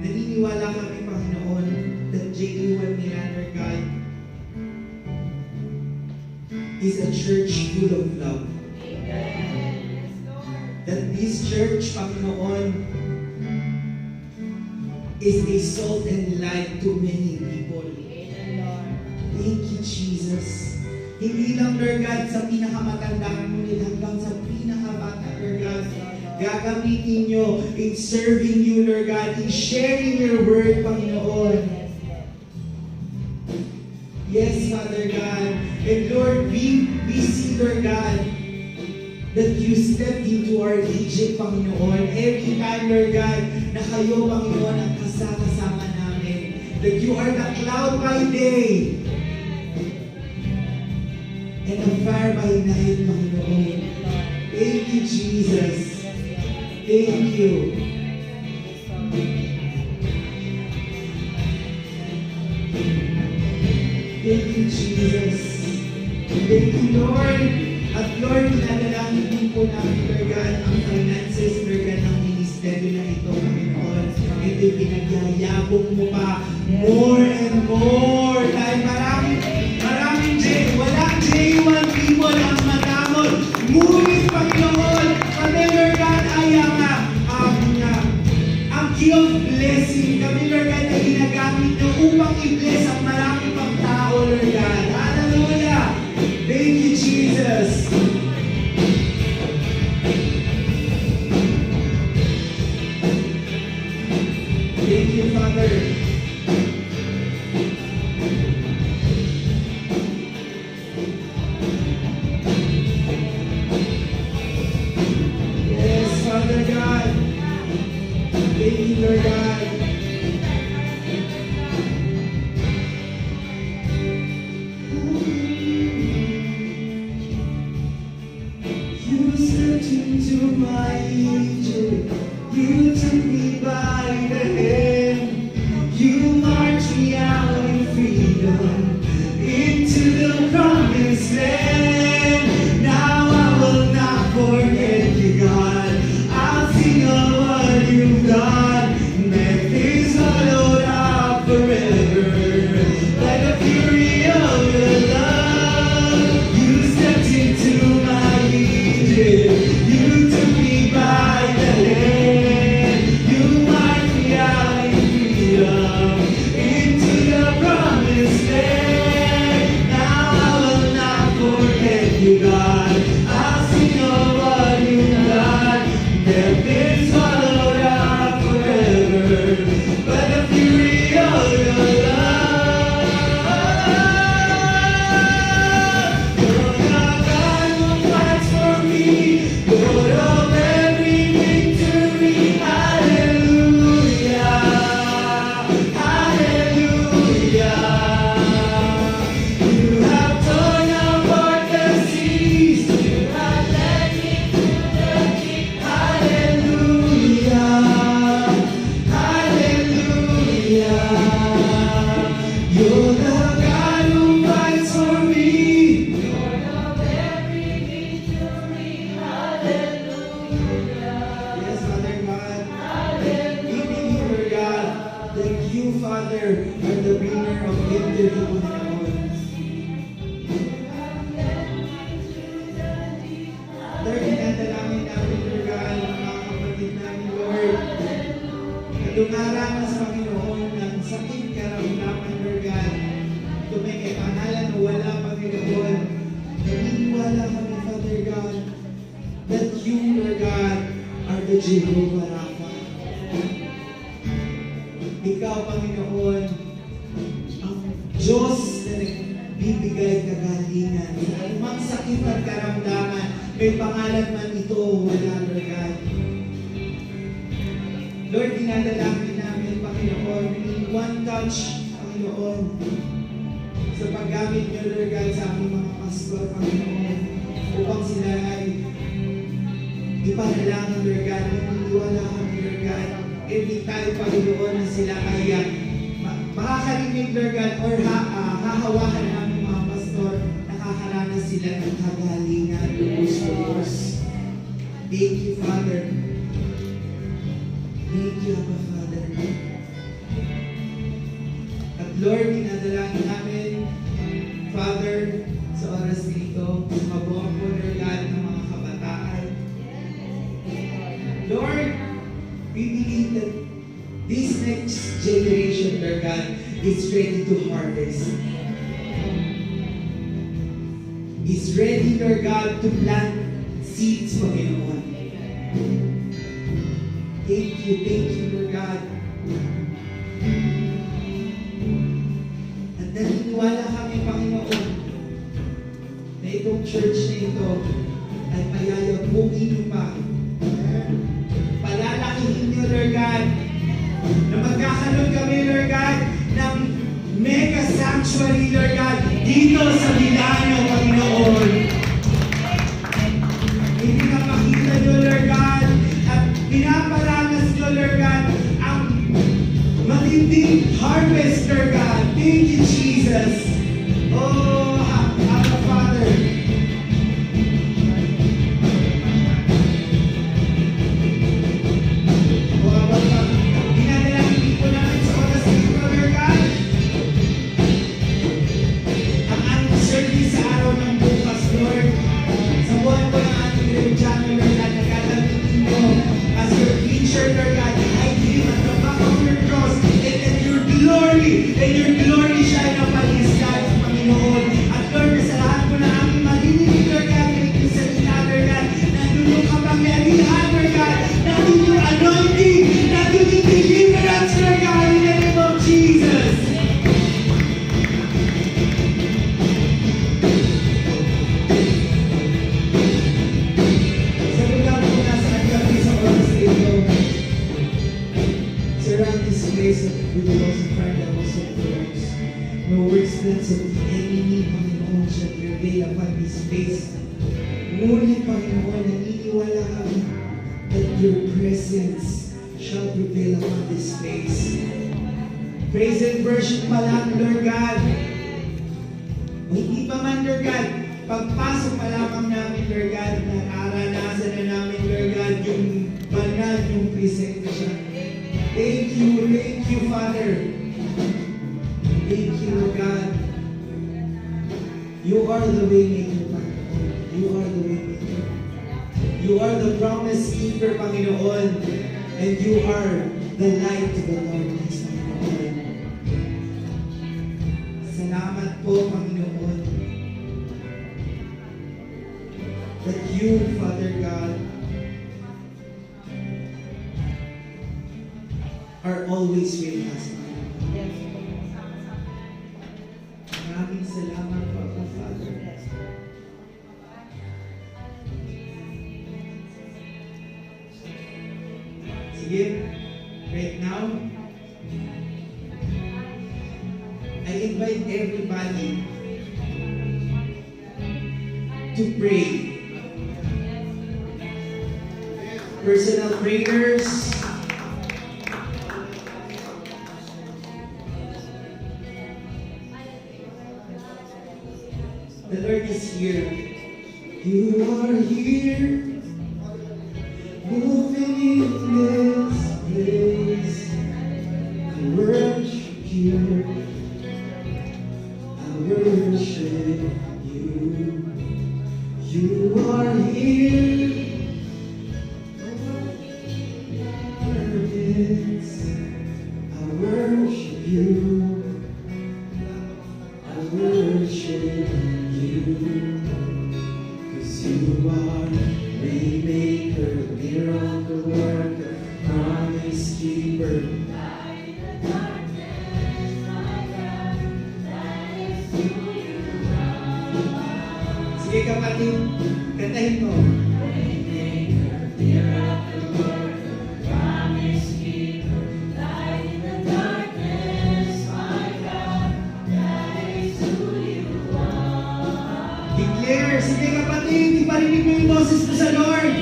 naniniwala kami, Panginoon, that J1 nila, Lord God, is a church full of love. That this church, Panginoon, is a salt and light to many people. Thank you, Jesus. Hindi lang, Lord God, sa pinakamatanda, ngunit hanggang sa pinakabata, Lord God, gagamitin nyo in serving you, Lord God, in sharing your word, Panginoon. Yes, Father God. And Lord, we see, Lord God, that you stepped into our Egypt, Panginoon. Every time, Lord God, na kayo, Panginoon, ang kasama namin. That you are the cloud by day and the fire by night, Panginoon. Thank you, Jesus. Thank you. Thank you, Jesus. Thank you, Lord. At Lord, pinadalangin din po namin, Lord God, ang finances, Lord God, ng ministeryo na ito, Panginoon. Ito pinagyayabong mo pa more and more. Dahil maraming walang J1 people ang matamol. Ngunit, Panginoon, kami, Lord God, ay ang key of blessing. Kami, Lord God, ay ginagamit nyo upang i-bless ang maraming pang tao, Lord God. Hallelujah! Thank you, Jesus. Thank you, Father. Yes, Father God. Thank you, Lord God. You stepped into my Egypt. You took me by the hand. You marched me out in freedom into the promised land. Now I will not forget you, God. I'll sing of what you've done. Make this followed up forever. Like the fury God. I'll sing of what you've done. Death been swallowed up forever. But the fury of your love, you're the God who fights for me, Lord of every victory. Hallelujah, hallelujah. You have torn apart the seas, you have led me through the deep. Hallelujah, hallelujah. You're the God who fights for me. Lord of every victory. Hallelujah. Yes, Father God. Hallelujah. We believe, Lord God, that you, Father, are the bringer of victory, Panginoon. Lord, dinadalangin namin, Lord God, ang mga kapatid namin, Lord, na dumaranas, Panginoon, ng sakit karamdaman, Lord God. Tumingin pangalan na wala, Panginoon. Naniniwala kami, Father God, that you, Lord God, are the Jehovah Rapha. Ikaw, Panginoon, ang Diyos na nagbibigay kagalingan. Sa anumang sakit at karamdaman, may pangalan man ito, wala, Lord God. Lord, dinadalangin namin, Panginoon, we need one touch, Panginoon, sa paggamit niyo, Lord God, sa aming mga pastor, Panginoon, upang sila ay ipanalangin, Lord God, naniniwala kami, Lord God, every time, Panginoon, na sila ay makakarinig, Lord God, or hahawakan namin mga pastor, nakakaranas sila ng kagalingan, lubos-lubos. Thank you, Father. Thank you, Abba, Father. At Lord, dinadalangin namin, Father, sa oras nito, mabuang po, Lord God, ng mga kabataan. Lord, we believe that this next generation, Lord God, is ready to harvest. Is ready, Lord God, to plant seeds, Panginoon. Thank you, Lord God. At naniniwala kami, Panginoon, na itong church na ito ay payayagpugin niyo pa. Palalakihin niyo, Lord God, na magkakaroon kami, Lord God, ng mega sanctuary, Lord God, dito sa Milano, Panginoon. Pinapakita niyo, Lord God, at pinaparanas niyo, Lord God, ang matinding harvest, Lord God. Thank you, Jesus. Oh, Abba Father. And your glory shine upon his life, Panginoon. At Lord, sa lahat po na aming marinig, Lord God, yung salita, Lord God, nandun yung kapangyarihan, Lord God, nandun yung anointing, nandun yung deliverance, Lord God, in the name of Jesus. Sa lugar po nasaan kami sa oras na ito, surround this place with the most of fire that was so close. No words plans of the enemy, Panginoon, shall prevail upon this place. Ngunit, Panginoon, naniniwala kami that your presence shall prevail upon this place. Praise and worship pa lang, Lord God. O hindi pa man, Lord God, pagpasok pa lamang namin, Lord God, nararanasan na namin, Lord God, yung banal, yung presentation. Thank you, Father. Thank you, Lord God. You are the way maker, Panginoon. You are the way maker. You are the promise keeper, Panginoon. And you are the light to the darkness, Panginoon. Salamat po, Panginoon. that you, Father God, are always with us. Maraming salamat po, Abba Father. Sige, right now, I invite everybody to pray. Personal prayers. The Lord is here. You are here, moving in this place. I worship you. I worship you. You are here. I worship you. I worship you. 'Cause you are Waymaker, miracle worker, promise keeper. Sige kapatid, kantahin mo. Declare, sige kapatid, iparinig mo yung boses mo sa Lord.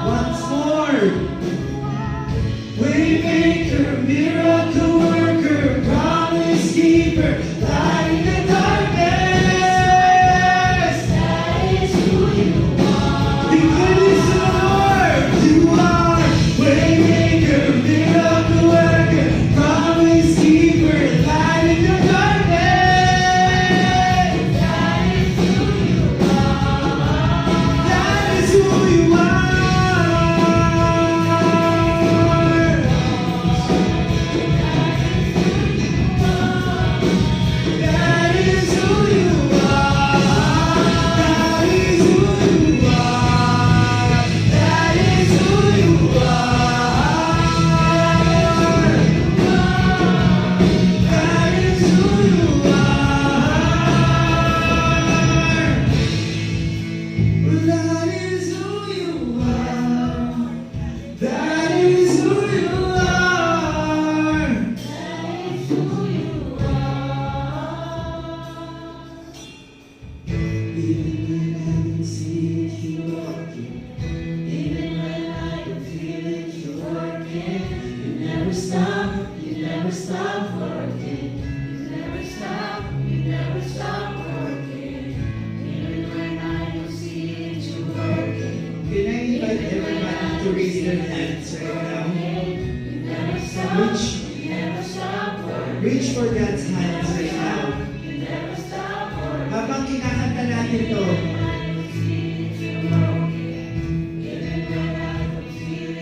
Once more. Waymaker, miracle worker, promise keeper, light in the darkness. That is who you are. The goodness of the Lord. You are Waymaker, miracle worker, promise keeper, light in the darkness. That is who you are. That is who you are. That is who you are. That is who you are. That is who you are. That is who you are. That is who you are. That is who you are. Even when I don't see it, you're working. Even when I don't feel it, you're working. You never stop working. You never stop working. Even when I don't see it, you're working. Can I invite everybody to raise their hands right now? Reach for God's hands right now. Habang kinakanta natin to,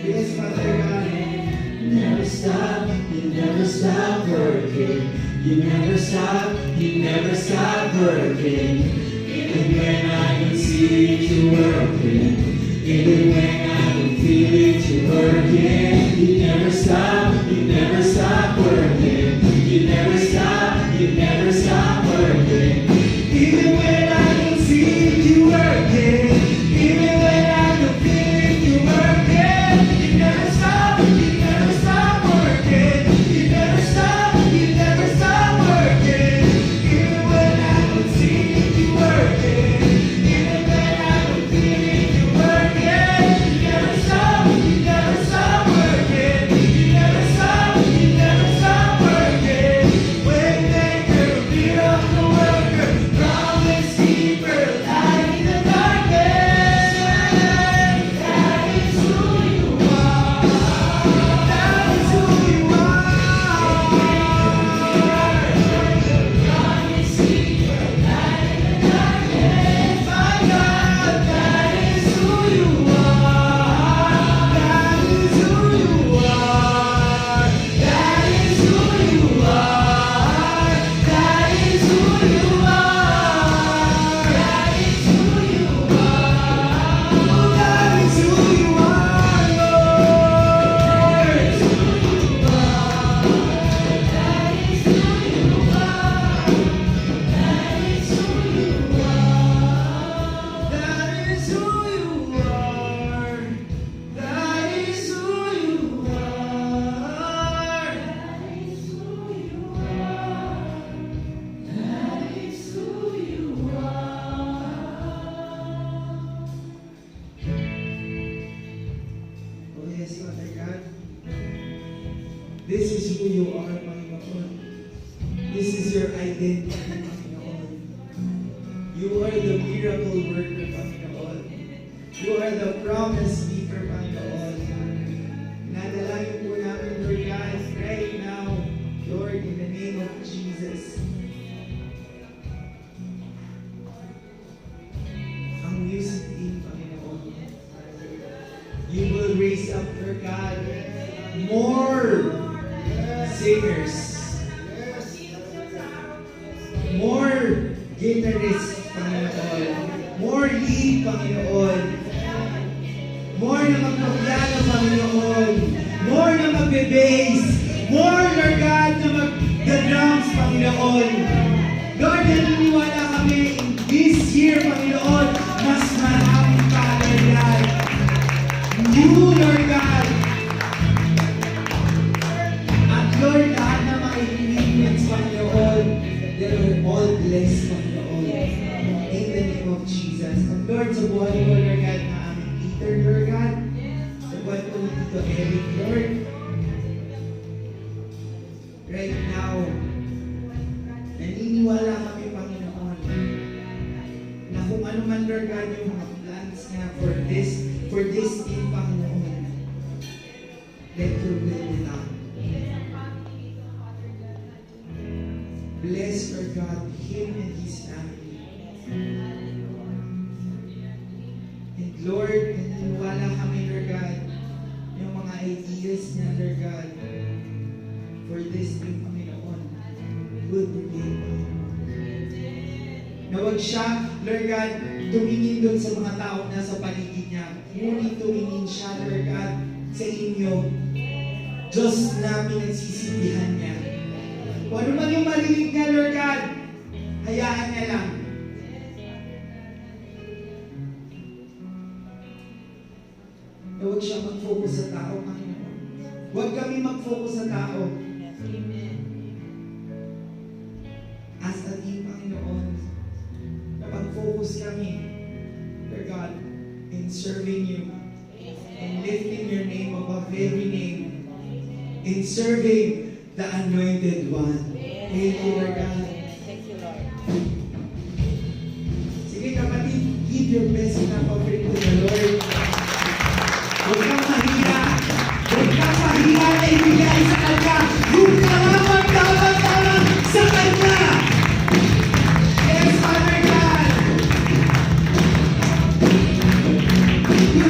yes, Father God, you never stop working. You never stop working. Even when I don't see it, you're working. Even when I don't feel it, you're working. You never stop working. You never stop working. Even when I don't see it, you're working. Even when I don't feel it, you're working. You never stop working. You never stop working. Even when I don't see it, you're working. Even when I don't feel it, you're working. You never stop working. You never stop This is who you are, Panginoon. This is your identity, Panginoon. You are the miracle worker, Panginoon. You are the promise keeper, Panginoon. Nadalangin po namin, Lord God, right now, Lord, in the name of Jesus. Ang music team, Panginoon. You will raise up, Lord God, more singers, more guitarists, Panginoon, more lead, Panginoon, more na magpapiano, Panginoon, more na magbe-bass, more, Lord God, na mag-drums, Panginoon. Lord, naniniwala kami in this year, Panginoon, mas maraming pa, Lord God. You, Lord God, at Lord, lahat na mga ingredients, Panginoon, they are all blessed, Panginoon. In the name of Jesus. At Lord, sa buhay mo, Lord God, na aming leader, Lord God, sa buhay mo dito, Eric, Lord, right now, naniniwala kami, Panginoon, na kung ano man, Lord God, yung mga plans niya for this team, Panginoon, let your will be done. Bless, Lord God, him and his family. And Lord, naniniwala kami, Lord God, yung mga ideas niya, Lord God, for this team, Panginoon, will prevail. Na wag siya, Lord God, tumingin doon sa mga tao na sa paligid niya. Ngunit tumingin siya, Lord God, sa inyo. Diyos na pinagsisisihan niya. Kung ano man yung marinig niya, Lord God, hayaan niya lang. Na huwag siya mag-focus sa tao, Panginoon. Huwag kami mag-focus sa tao. As a team, Panginoon, na mag-focus kami, Lord God, in serving you, in lifting your name above every name, in serving the Anointed One. Thank you, Lord God. Thank you, Lord. Sige kapatid, give your best na offering to the Lord. Huwag kang mahiya. Huwag kang mahiya na ibigay sa Kanya. Yung karaman sa Kanya. Yes, Father God.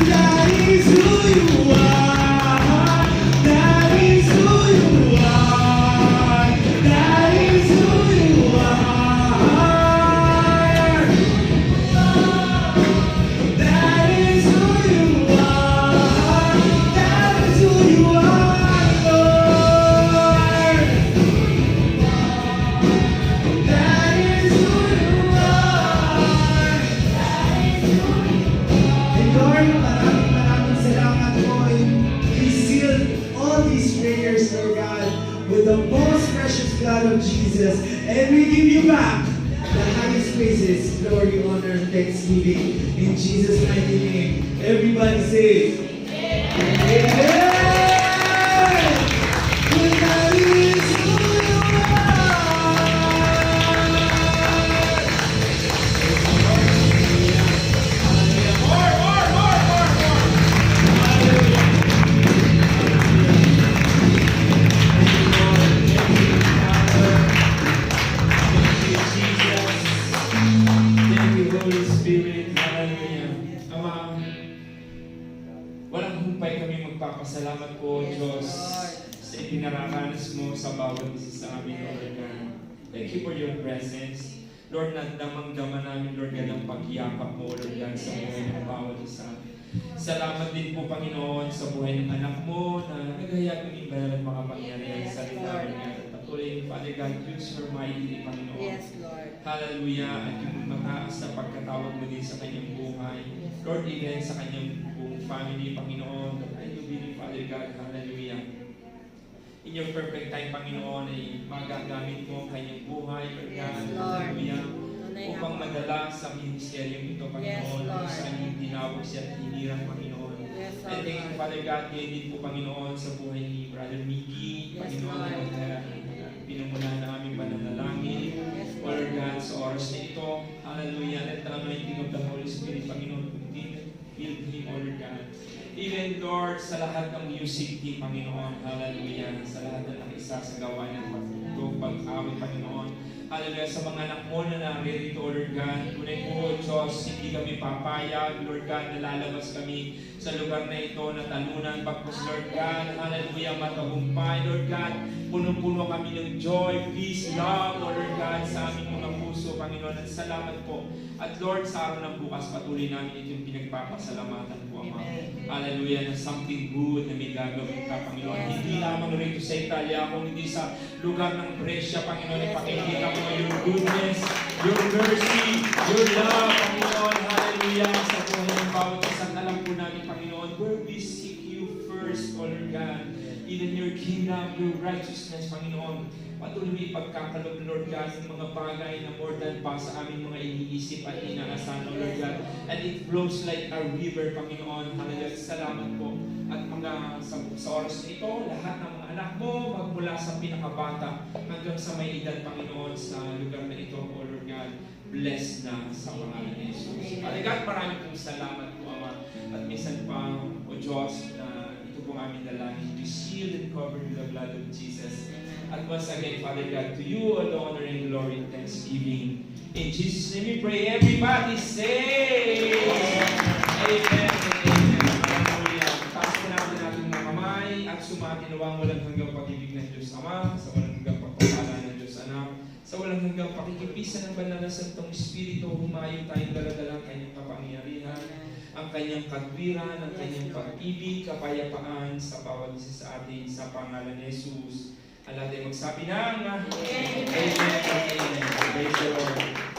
That is who you are. That is who you are. That is who you are. That is who you are. That is who you are, Lord. That is who you are. And Lord, maraming salamat po. We seal all these prayers, Lord God, with the most precious blood of Jesus. And we give you back the highest praises, glory, honor, and thanksgiving. In Jesus' mighty name. Everybody say, Amen. That is who you Thank you, Holy Spirit. Hallelujah. Ama, walang humpay kami magpapasalamat po, Diyos, sa ipinarakanas mo sa bawat isa sa amin, Lord God. Thank you for your presence. Lord, damang-dama namin, Lord God, ang pagyakap mo, Lord God, sa buhay ng bawat isa. Salamat din po, Panginoon, sa buhay ng anak mo na naghayag ng imbal at makapangyarihan sa salita, Lord God. Patuloy, Father God, use her mightily, Panginoon. Yes, Lord. Hallelujah. At yung mataas na pagkatawag mo din sa kanyang buhay. Lord, even sa kanyang buong family, Panginoon. That I do believe, Father God. Hallelujah. In your perfect time, Panginoon, ay magagamit mo ang kanyang buhay, Lord God. Yes, Lord. Hallelujah. Tunay Upang nga. madala sa ministeryong ito, Panginoon. Yes, Lord. Kung saan yung tinawag siya at hinirang, Panginoon. Yes, And thank you, Father God, ngayon din po, Panginoon, sa buhay ni Brother Mickey. Panginoon, pinumulan na aming pananalangin. Lord God, sa oras na ito, hallelujah, let the anointing of the Holy Spirit, Panginoon, continue to fill him, Lord God. Even, Lord, sa lahat ng music team, Panginoon, hallelujah, sa lahat na nakisa sa gawa ng pag-awit, Panginoon. Hallelujah, sa mga anak mo na naririto, Lord God, tunay po, Diyos, hindi kami papayag, Lord God, nalalabas kami sa lugar na ito na talunan, bagkus, Lord God, hallelujah, matagumpay, Lord God, puno-puno kami ng joy, peace, love, Lord God, sa aming mga puso, Panginoon, at salamat po. At Lord, sa araw ng bukas, patuloy namin itong pinagpapasalamatan po, Ama. Hallelujah, na something good na may gagawin ka, Panginoon. Hindi lamang rito sa Italia, kung hindi sa lugar ng Brescia, Panginoon, ipakikita mo your goodness, your mercy, your love, Panginoon. Hallelujah, sa buhay ng bawat isang alam po namin, Panginoon, where we seek you first, O Lord God, even your kingdom, your righteousness, Panginoon. Patuloy mo ipagkakalob, Lord God, ng mga bagay na more than pa sa aming mga iniisip at inaasahan, O Lord God. And it flows like a river, Panginoon. Hallelujah. Salamat po. At mga sa oras na ito, lahat ng mga anak mo, magmula sa pinakabata hanggang sa may edad, Panginoon, sa lugar na ito, O Lord God, bless na sa pangalan ni Jesus. Father God, marami pong salamat po, Ama. At minsan pa, O Diyos, na ito pong aming dalangin, be sealed and covered with the blood of Jesus. At once again, Father God, to you all the honor and glory and thanksgiving. In Jesus' name we pray. Everybody say, Amen and Amen. Hallelujah. Taas po natin ating mga kamay at sumatinawang walang hanggang pag-ibig ng Diyos Ama, sa walang hanggang pagpapala ng Diyos Anak, sa walang hanggang pakikipisan ng banal na Santong Espiritu, humayo tayong daladala ang kanyang kapangyarihan, ang kanyang katwiran, ang kanyang pag-ibig, kapayapaan sa bawat isa sa atin sa pangalan ni Jesus. Ang lahat ay magsabi ng Amen. Amen. Praise the Lord.